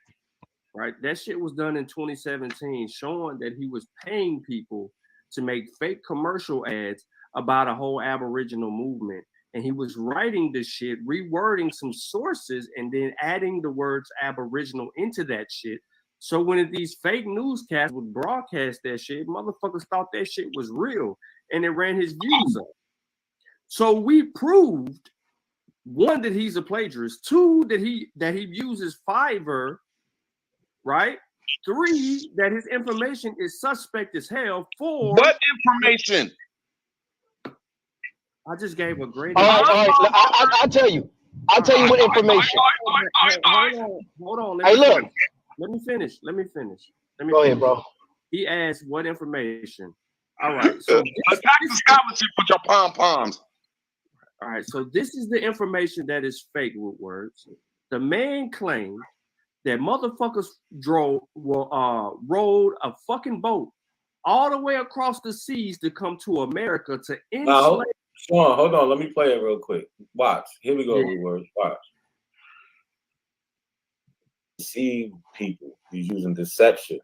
right? That shit was done in 2017, showing that he was paying people to make fake commercial ads about a whole Aboriginal movement. And he was writing this shit, rewording some sources, and then adding the words Aboriginal into that shit. So when these fake newscasts would broadcast that shit, motherfuckers thought that shit was real, and it ran his views up. So we proved, one, that he's a plagiarist. Two, that he uses Fiverr, right? Three, that his information is suspect as hell. Four, what information? I just gave a great. All right. I'll tell you. I'll tell you what information. Hold on. Hey, look. Let me finish. Go ahead, bro. He asked what information. All right. So attack the scholarship with your pom-poms. All right. So this is the information that is fake, root words. The man claimed that motherfuckers rowed a fucking boat all the way across the seas to come to America to enslave. Sean, hold on. Let me play it real quick. Watch. Here we go, root words. Watch. Deceive people. He's using deception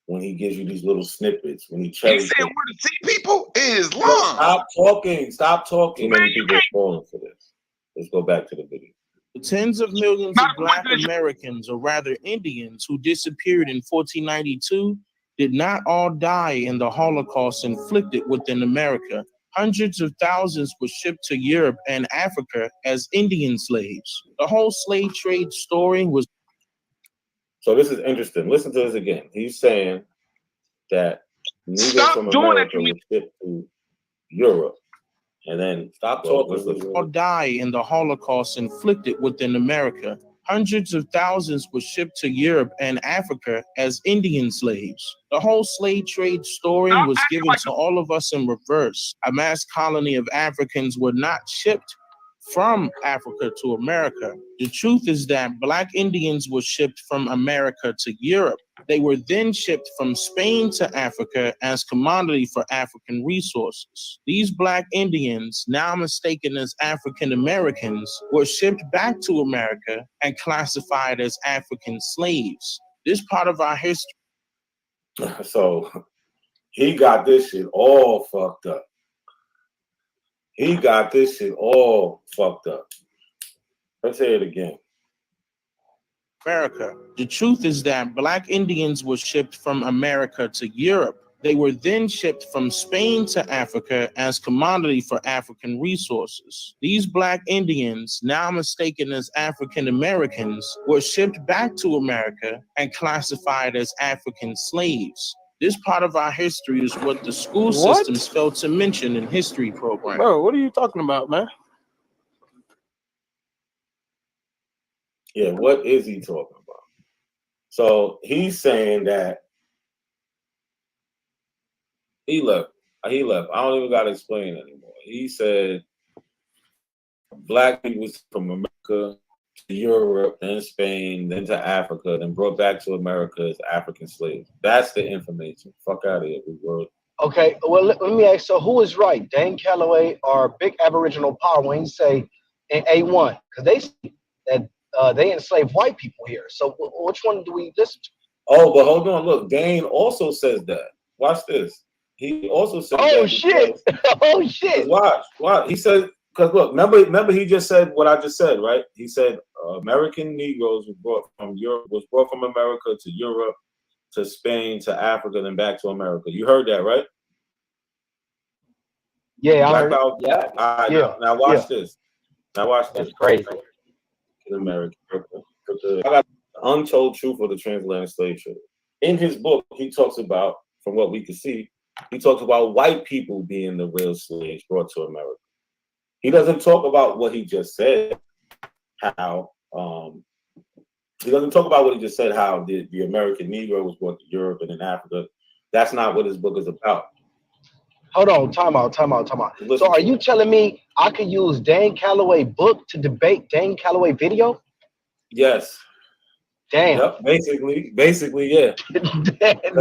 when he gives you these little snippets. When he said where to see people is long. Stop talking. Many people are falling for this. Let's go back to the video. Tens of millions of Black Americans, or rather Indians, who disappeared in 1492 did not all die in the Holocaust inflicted within America. Hundreds of thousands were shipped to Europe and Africa as Indian slaves. The whole slave trade story was... So this is interesting. Listen to this again. He's saying that neither from America was shipped to Europe. And then stop talking. All die in the Holocaust inflicted within America. Hundreds of thousands were shipped to Europe and Africa as Indian slaves. The whole slave trade story was given to all of us in reverse. A mass colony of Africans were not shipped from Africa to America. The truth is that Black Indians were shipped from America to Europe. They were then shipped from Spain to Africa as commodity for African resources. These Black Indians, now mistaken as African Americans, were shipped back to America and classified as African slaves. This part of our history. So he got this shit all fucked up. Let's say it again. America. The truth is that Black Indians were shipped from America to Europe. They were then shipped from Spain to Africa as commodity for African resources. These Black Indians, now mistaken as African Americans, were shipped back to America and classified as African slaves. This part of our history is what the school systems failed to mention in history programs. Bro, what are you talking about, man? Yeah, what is he talking about? So he's saying that he left. I don't even got to explain anymore. He said Black people from America to Europe, then Spain, then to Africa, then brought back to America as African slaves. That's the information. Fuck out of here, world. Okay, well, let me ask, so who is right, Dane Calloway or Big Aboriginal Power, when you say in A1? Because they say that they enslaved white people here. So which one do we listen to? Oh, but hold on. Look, Dane also says that. Watch this. He also says that. Oh shit! Oh shit! Watch. He said, because look, remember, he just said what I just said, right? He said American Negroes was brought from America to Europe, to Spain, to Africa, then back to America. You heard that, right? Yeah, I Black heard. Power. Yeah. All right, Yeah. now watch this. Now watch this. That's crazy. American. I got the untold truth of the transatlantic slave trade. In his book, he talks about, from what we can see, he talks about white people being the real slaves brought to America. He doesn't talk about what he just said, how he doesn't talk about what he just said, how the American Negro was brought to Europe and in Africa. That's not what his book is about. Hold on, time out. So are you telling me I could use Dane Calloway book to debate Dane Calloway video? Yes. Damn. Yep. Basically, yeah.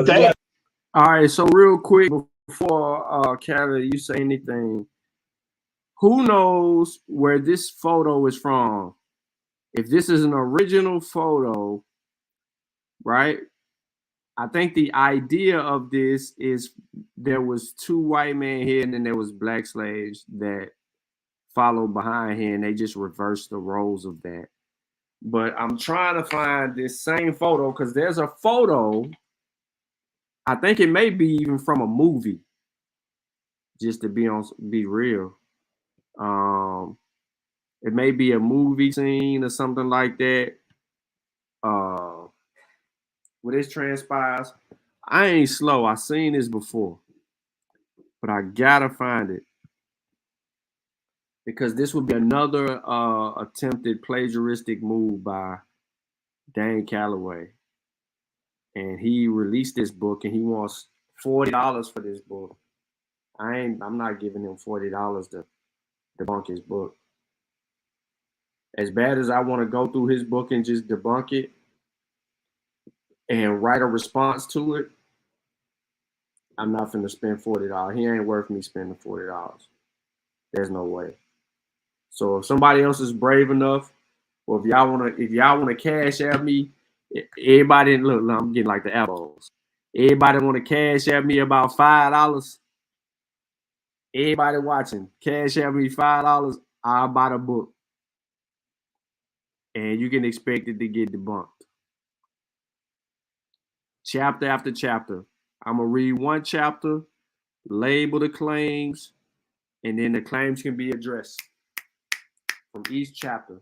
Damn. All right, so real quick before Callie, you say anything, who knows where this photo is from? If this is an original photo, right? I think the idea of this is there was 2 white men here and then there was black slaves that followed behind here and they just reversed the roles of that. But I'm trying to find this same photo because there's a photo, I think it may be even from a movie, just to be real. It may be a movie scene or something like that. When this transpires, I ain't slow. I seen this before, but I gotta find it because this would be another attempted plagiaristic move by Dane Calloway, and he released this book and he wants $40 for this book. I'm not giving him $40 to debunk his book. As bad as I want to go through his book and just debunk it and write a response to it, I'm not finna spend $40. He ain't worth me spending $40. There's no way. So if somebody else is brave enough, or if y'all wanna cash at me, everybody look, I'm getting like the elbows. Everybody wanna cash at me about $5. Everybody watching, cash at me $5. I'll buy the book, and you can expect it to get debunked. Chapter after chapter. I'm gonna read one chapter, label the claims, and then the claims can be addressed from each chapter.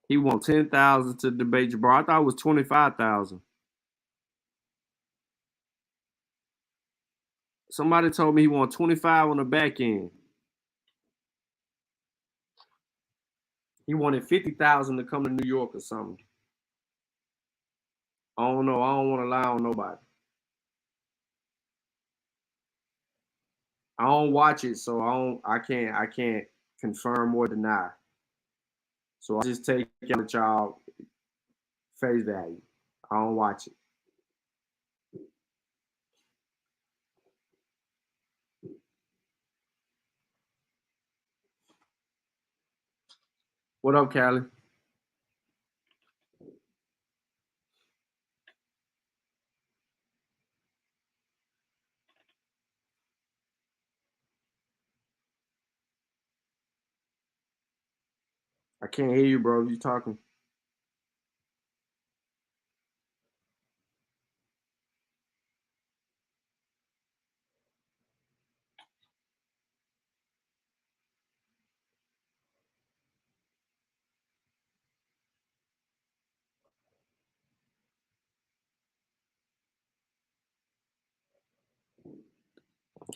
He wants 10,000 to debate Jabbar. I thought it was 25,000. Somebody told me he wants 25 on the back end. He wanted 50,000 to come to New York or something. I don't know. I don't want to lie on nobody. I don't watch it, so I can't confirm or deny. So I just take it at y'all face value. I don't watch it. What up, Callie? I can't hear you, bro. You talking?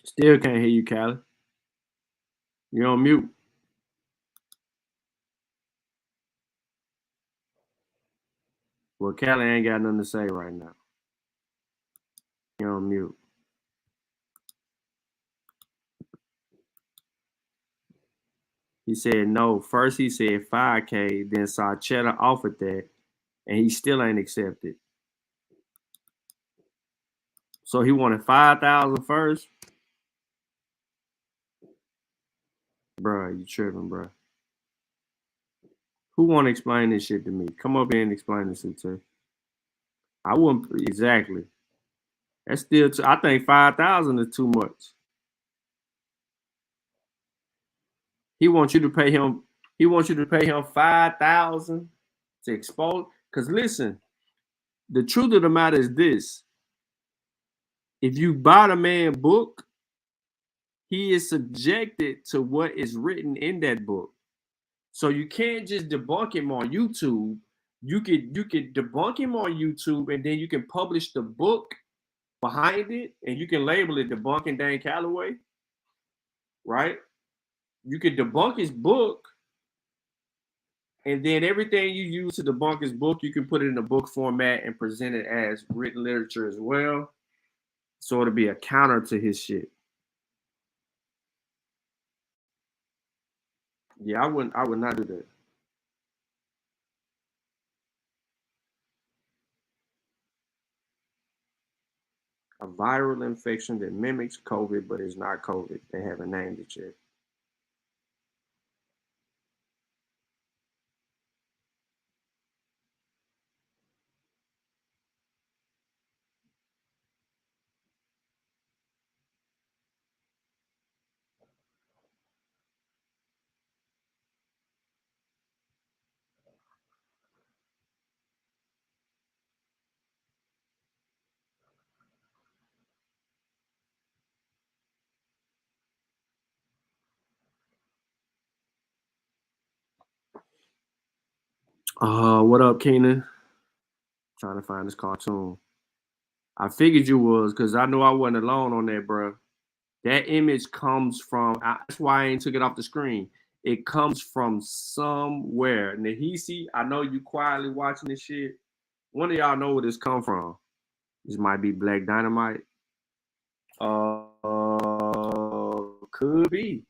Still can't hear you, Callie. You're on mute. Well, Callie ain't got nothing to say right now. You're on mute. He said no. First he said 5K, then saw Cheddar offered that, and he still ain't accepted. So he wanted 5,000 first? Bruh, you tripping, bruh. Who want to explain this shit to me? Come up here and explain this to me. I wouldn't exactly. That's still. I think 5,000 is too much. He wants you to pay him. He wants you to pay him 5,000 to expose. Because listen, the truth of the matter is this: if you buy the man book, he is subjected to what is written in that book. So you can't just debunk him on YouTube. You could debunk him on YouTube, and then you can publish the book behind it, and you can label it Debunking Dan Calloway, right? You could debunk his book, and then everything you use to debunk his book, you can put it in a book format and present it as written literature as well. So it'll be a counter to his shit. Yeah, I would not do that. A viral infection that mimics COVID, but is not COVID. They haven't named it yet. What up, Keenan? Trying to find this cartoon. I figured you was, because I knew I wasn't alone on that, bro. That image comes from, that's why I ain't took it off the screen. It comes from somewhere. Nahisi, I know you quietly watching this shit. One of y'all know where this come from. This might be Black Dynamite. Could be.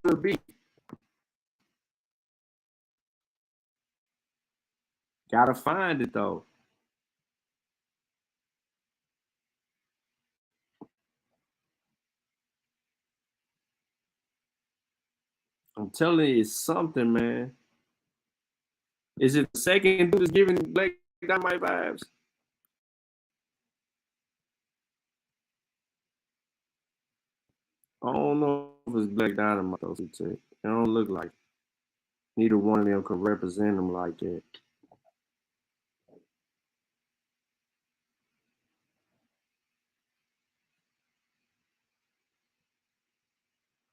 Could be. Gotta find it though. I'm telling you, it's something, man. Is it the second dude that's giving Black Dynamite vibes? I don't know if it's Black Dynamite though. It don't look like it. Neither one of them could represent them like that.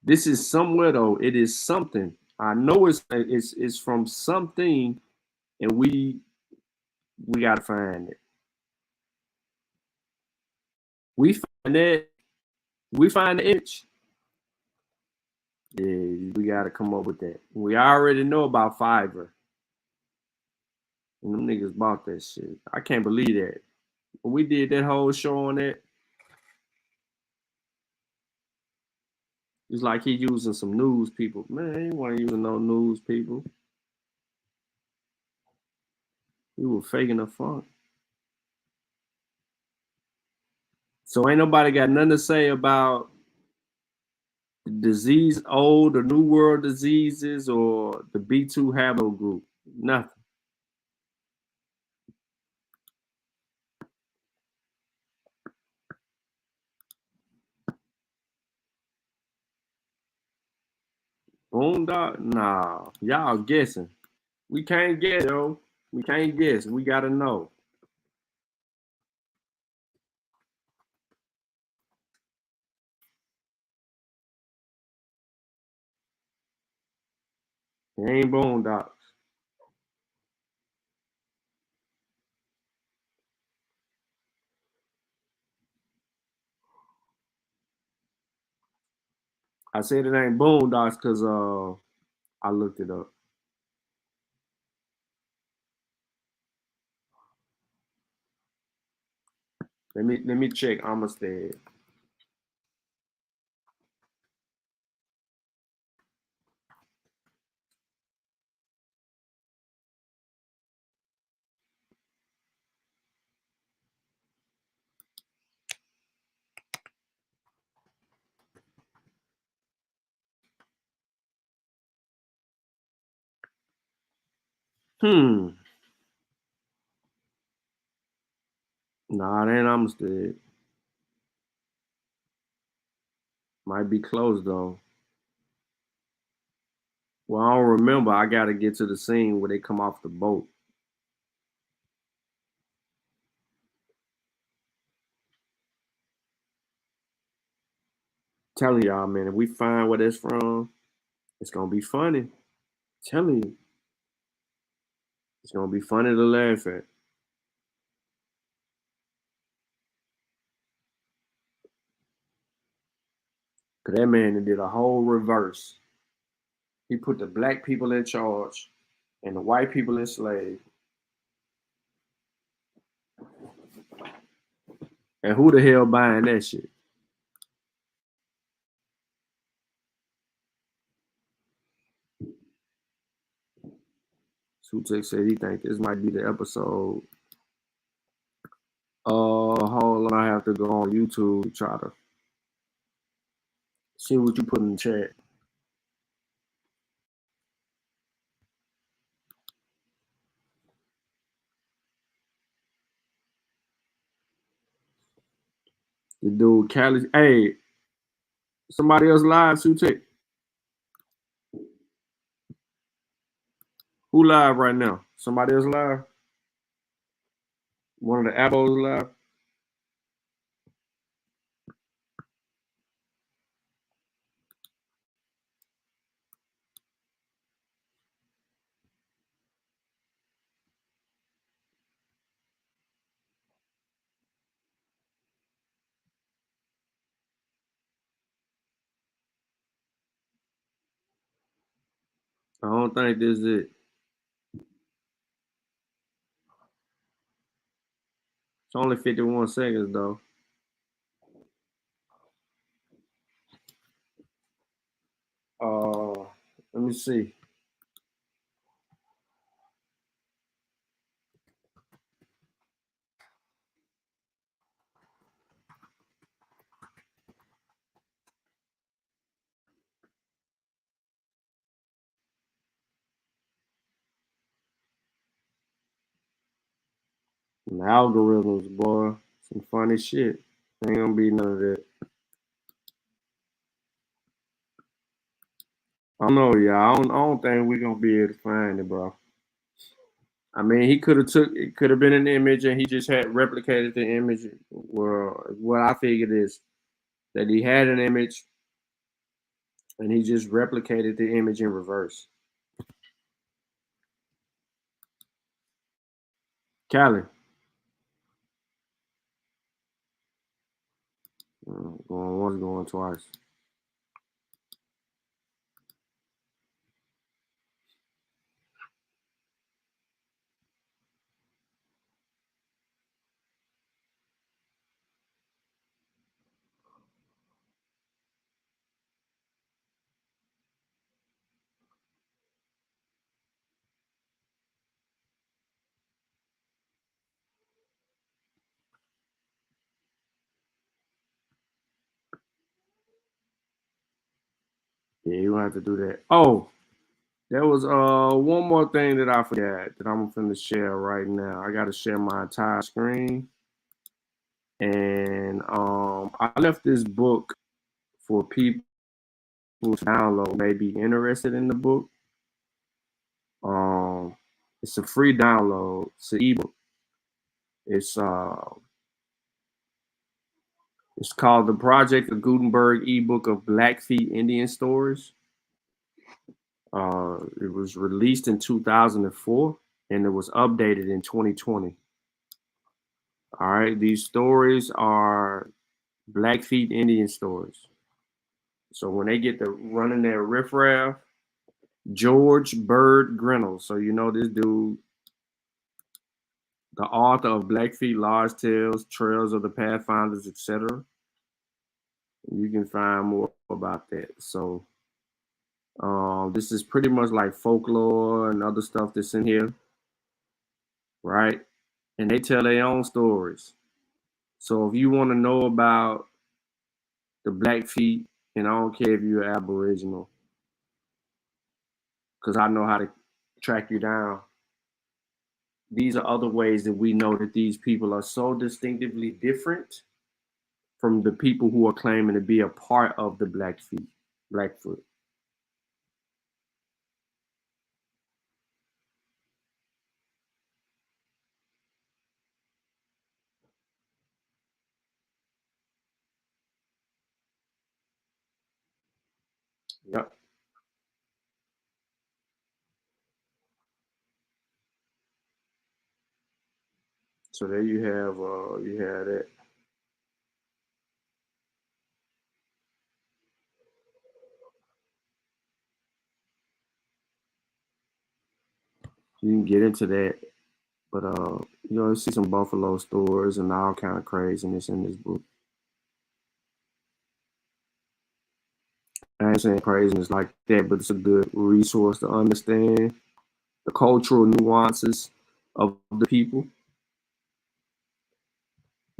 This is somewhere though. It is something. I know it's from something, and we gotta find it. We find that. We find the itch. Yeah, we gotta come up with that. We already know about Fiverr. And them niggas bought that shit. I can't believe that. When we did that whole show on that, it's like he using some news people. Man, he wasn't using no news people. He was faking the funk. So ain't nobody got nothing to say about the disease, old or new world diseases, or the B2 Haplogroup. Nothing. Boondock? Nah, y'all guessing. We can't guess, yo. We can't guess. We gotta know. It ain't Boondocks. I said it ain't Boondocks because I looked it up. Let me check Amistad. Nah, it ain't Amistad. Might be close though. Well, I don't remember. I gotta get to the scene where they come off the boat. Telling y'all, man, if we find where that's from, it's gonna be funny. Telling you, it's gonna be funny to laugh at. Cause that man did a whole reverse. He put the black people in charge and the white people enslaved. And who the hell buying that shit? Sutek said he think this might be the episode. Hold on, I have to go on YouTube to try to see what you put in the chat. The dude, Cali. Hey, somebody else live, Sutek. Who live right now? Somebody else live? One of the Abos live? I don't think this is it. It's only 51 seconds though. Let me see. Some algorithms, boy. Some funny shit. Ain't gonna be none of that. I don't know, y'all. I don't think we're gonna be able to find it, bro. I mean, he could have been an image, and he just had replicated the image. Well, what I figured is that he had an image, and he just replicated the image in reverse. Callie. Going once, going twice. Yeah, you don't have to do that. Oh, there was one more thing that I forgot that I'm finna share right now. I gotta share my entire screen. And I left this book for people to download, may be interested in the book. It's a free download. It's an ebook. It's called the Project of Gutenberg ebook of Blackfeet Indian Stories. It was released in 2004 and it was updated in 2020. All right, these stories are Blackfeet Indian stories. So when they get to running their riffraff, George Bird Grinnell. So you know this dude, the author of Blackfeet Large Tales, Trails of the Pathfinders, etc. You can find more about that. So this is pretty much like folklore and other stuff that's in here, right? And they tell their own stories. So if you want to know about the Blackfeet, and I don't care if you're Aboriginal, because I know how to track you down. these are other ways that we know that these people are so distinctively different from the people who are claiming to be a part of the Blackfoot. Yep. So there you have that. You can get into that, but you see some buffalo stores and all kind of craziness in this book. I ain't saying craziness like that, but it's a good resource to understand the cultural nuances of the people.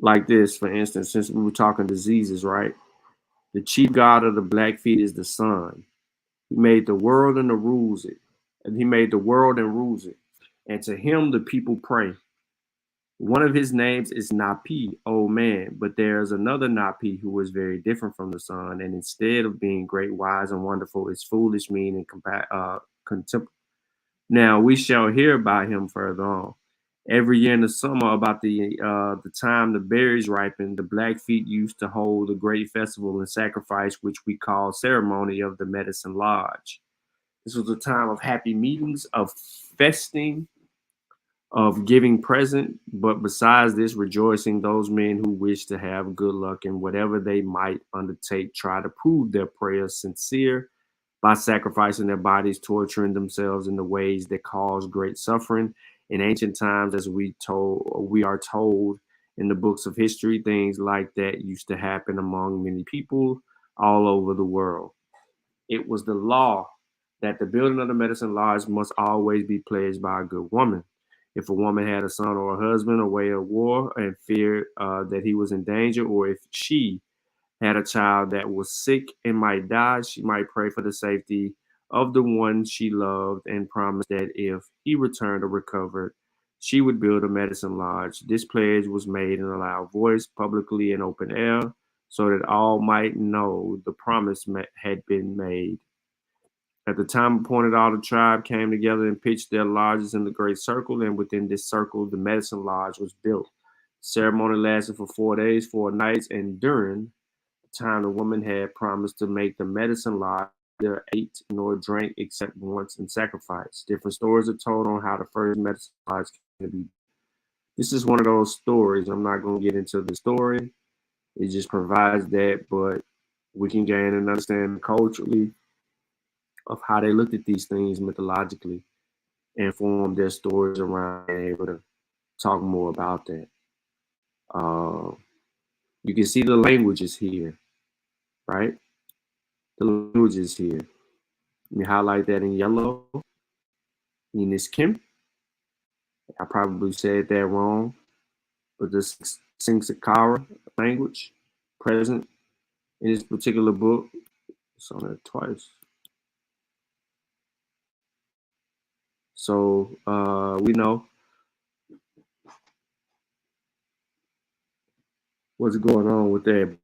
Like this, for instance, since we were talking diseases, right? The chief god of the Blackfeet is the sun. He made the world and rules it. And he made the world and rules it. And to him the people pray. One of his names is Napi, old man, but there's another Napi who is very different from the sun, and instead of being great, wise, and wonderful, is foolish, mean, and contempt. Now we shall hear about him further on. Every year in the summer, about the time the berries ripen, the Blackfeet used to hold a great festival and sacrifice, which we call ceremony of the Medicine Lodge. This was a time of happy meetings, of festing, of giving present, but besides this, rejoicing those men who wish to have good luck in whatever they might undertake, try to prove their prayers sincere by sacrificing their bodies, torturing themselves in the ways that cause great suffering. In ancient times, as we are told in the books of history, things like that used to happen among many people all over the world. It was the law that the building of the medicine lodge must always be pledged by a good woman. If a woman had a son or a husband away at war and feared that he was in danger, or if she had a child that was sick and might die, she might pray for the safety of the one she loved and promise that if he returned or recovered, she would build a medicine lodge. This pledge was made in a loud voice, publicly in open air, so that all might know the promise had been made. At the time appointed, all the tribe came together and pitched their lodges in the great circle, and within this circle, the medicine lodge was built. The ceremony lasted for 4 days, 4 nights, and during the time the woman had promised to make the medicine lodge, neither ate nor drank except once in sacrifice. Different stories are told on how the first medicine lodge came to be. This is one of those stories. I'm not going to get into the story. It just provides that, but we can gain an understanding culturally of how they looked at these things mythologically and formed their stories around and able to talk more about that. You can see the languages here, right? The languages here. Let me highlight that in yellow. Enis Kim. I probably said that wrong, but the Singsakara language present in this particular book. It's on it twice. So we know what's going on with that.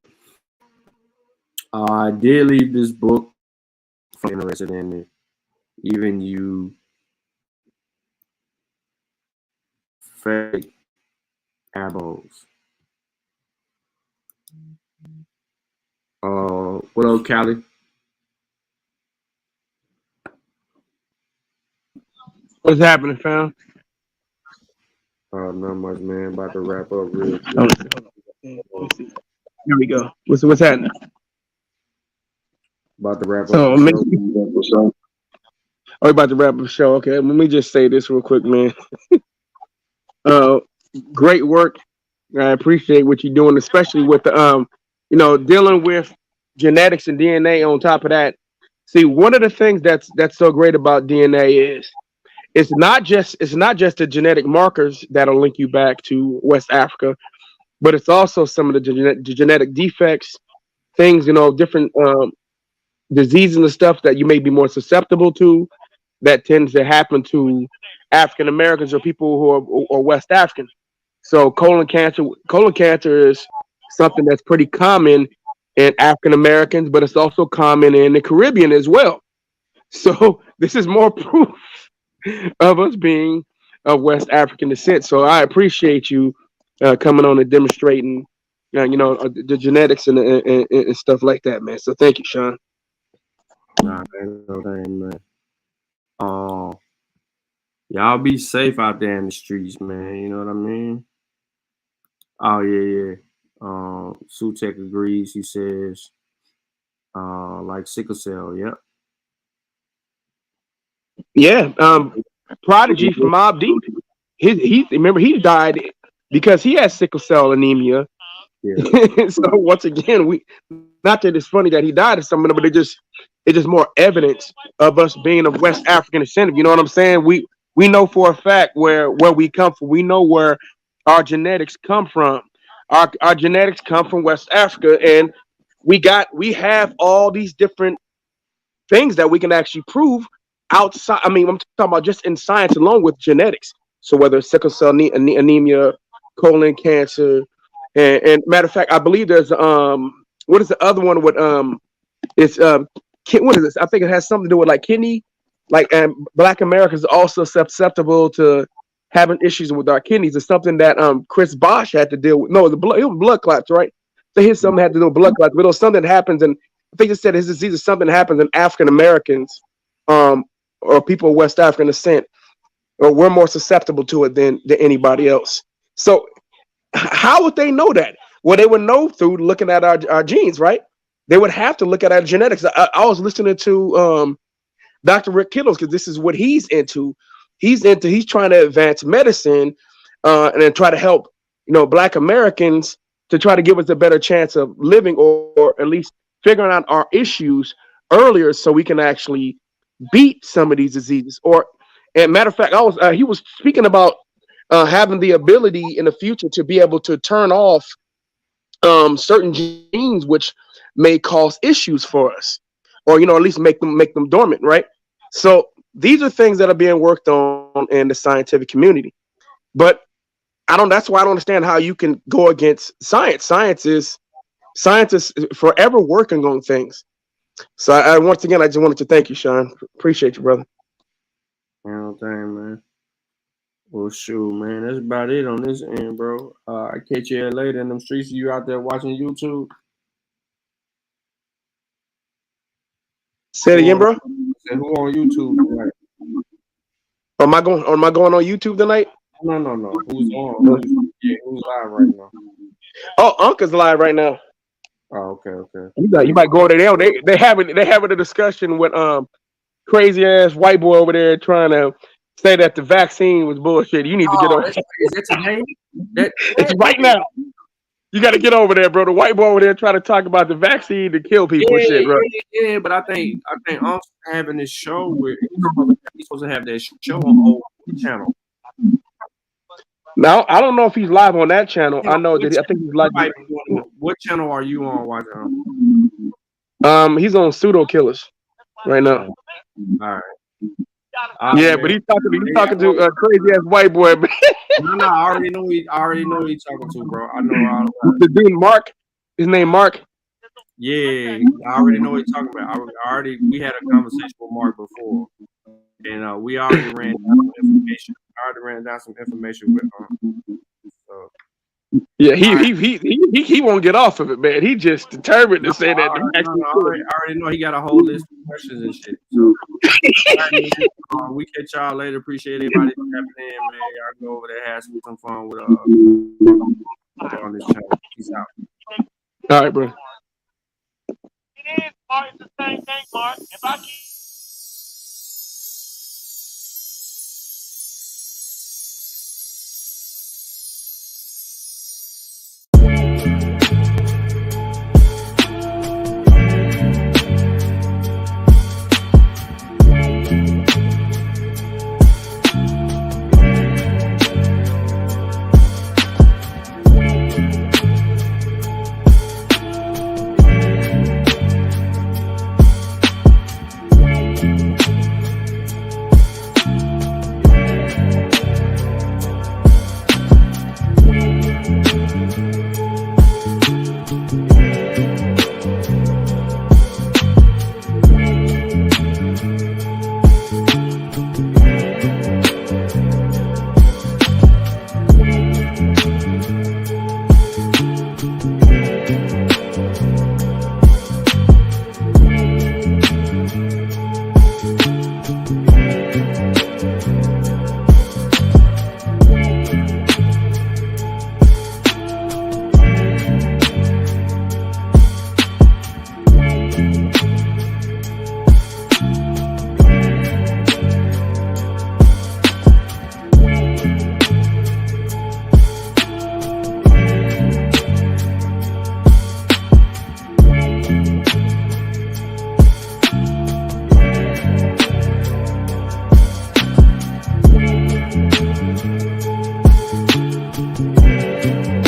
I did leave this book if you're interested in it. Even you fake abos. What up, Callie? What's happening, fam? Not much, man. About to wrap up real quick. Here we go. What's happening? About to wrap up So, the show. Oh, about to wrap up the show. Okay, let me just say this real quick, man. Great work. I appreciate what you're doing, especially with the dealing with genetics and DNA. On top of that, see, one of the things that's so great about DNA is it's not just the genetic markers that'll link you back to West Africa, but it's also some of the genetic defects, things, different diseases and stuff that you may be more susceptible to that tends to happen to African Americans or people who are West African. So colon cancer is something that's pretty common in African Americans, but it's also common in the Caribbean as well. So this is more proof of us being of West African descent. So I appreciate you coming on and demonstrating, the genetics and stuff like that, man. So thank you, Sean. Nah, man, no thing, man. Y'all be safe out there in the streets, man. You know what I mean? Oh yeah. Sutek agrees. He says, like sickle cell. Yep. Yeah. Prodigy from Mobb Deep. Remember he died because he had sickle cell anemia. Yeah. So once again, not that it's funny that he died of something, but it's just more evidence of us being of West African descent. You know what I'm saying? We know for a fact where we come from. We know where our genetics come from. Our genetics come from West Africa, and we have all these different things that we can actually prove outside. I mean, I'm talking about just in science alone with genetics. So whether it's sickle cell anemia, colon cancer, and matter of fact, I believe there's what is the other one with it's what is this? I think it has something to do with like kidney, and Black Americans are also susceptible to having issues with our kidneys. It's something that Chris Bosh had to deal with. No, it was blood clots, right? So here's something that had to do with blood clots, but it was something that happens, and I think it said his disease is something that happens in African Americans, or people of West African descent, or we're more susceptible to it than anybody else. So how would they know that? Well, they would know through looking at our genes, right? They would have to look at our genetics. I was listening to Dr. Rick Kittles because this is what he's into. He's trying to advance medicine and then try to help, Black Americans to try to give us a better chance of living or at least figuring out our issues earlier so we can actually beat some of these diseases. And matter of fact, he was speaking about having the ability in the future to be able to turn off certain genes which may cause issues for us, or at least make them dormant, right? So these are things that are being worked on in the scientific community. But that's why I don't understand how you can go against science. Science is forever working on things. So once again, I just wanted to thank you, Sean. Appreciate you, brother. Man. Well, shoot, man. That's about it on this end, bro. I catch you later in them streets. You out there watching YouTube? Say it again, bro. Who on YouTube tonight? Am I going on YouTube tonight? No. Who's on? Who's live right now? Oh, Uncle's live right now. Oh, okay. You might go over there. They having a discussion with crazy ass white boy over there trying to say that the vaccine was bullshit. You need to get over. Is that today? It's right now. You got to get over there, bro. The white boy over there trying to talk about the vaccine to kill people and shit, bro. Yeah, but I think I'm having this show where he's supposed to have that show on old channel. Now I don't know if he's live on that channel. I know that I think he's live. What channel are you on watching? He's on Pseudo Killers right now. All right. Yeah, but he's talking to a crazy ass white boy. No, I already know who he's talking to, bro. I know all about the dude Mark. His name Mark. Yeah, I already know what he's talking about. We had a conversation with Mark before, and we already ran down some information. With him. So. Yeah, he won't get off of it, man. He just determined to say that. I already know he got a whole list of questions and shit. So we catch y'all later. Appreciate everybody tapping in, man. Y'all go over there, have some fun with on this channel. Peace out. All right, bro. It is, Mark. It's the same thing, Mark. If I keep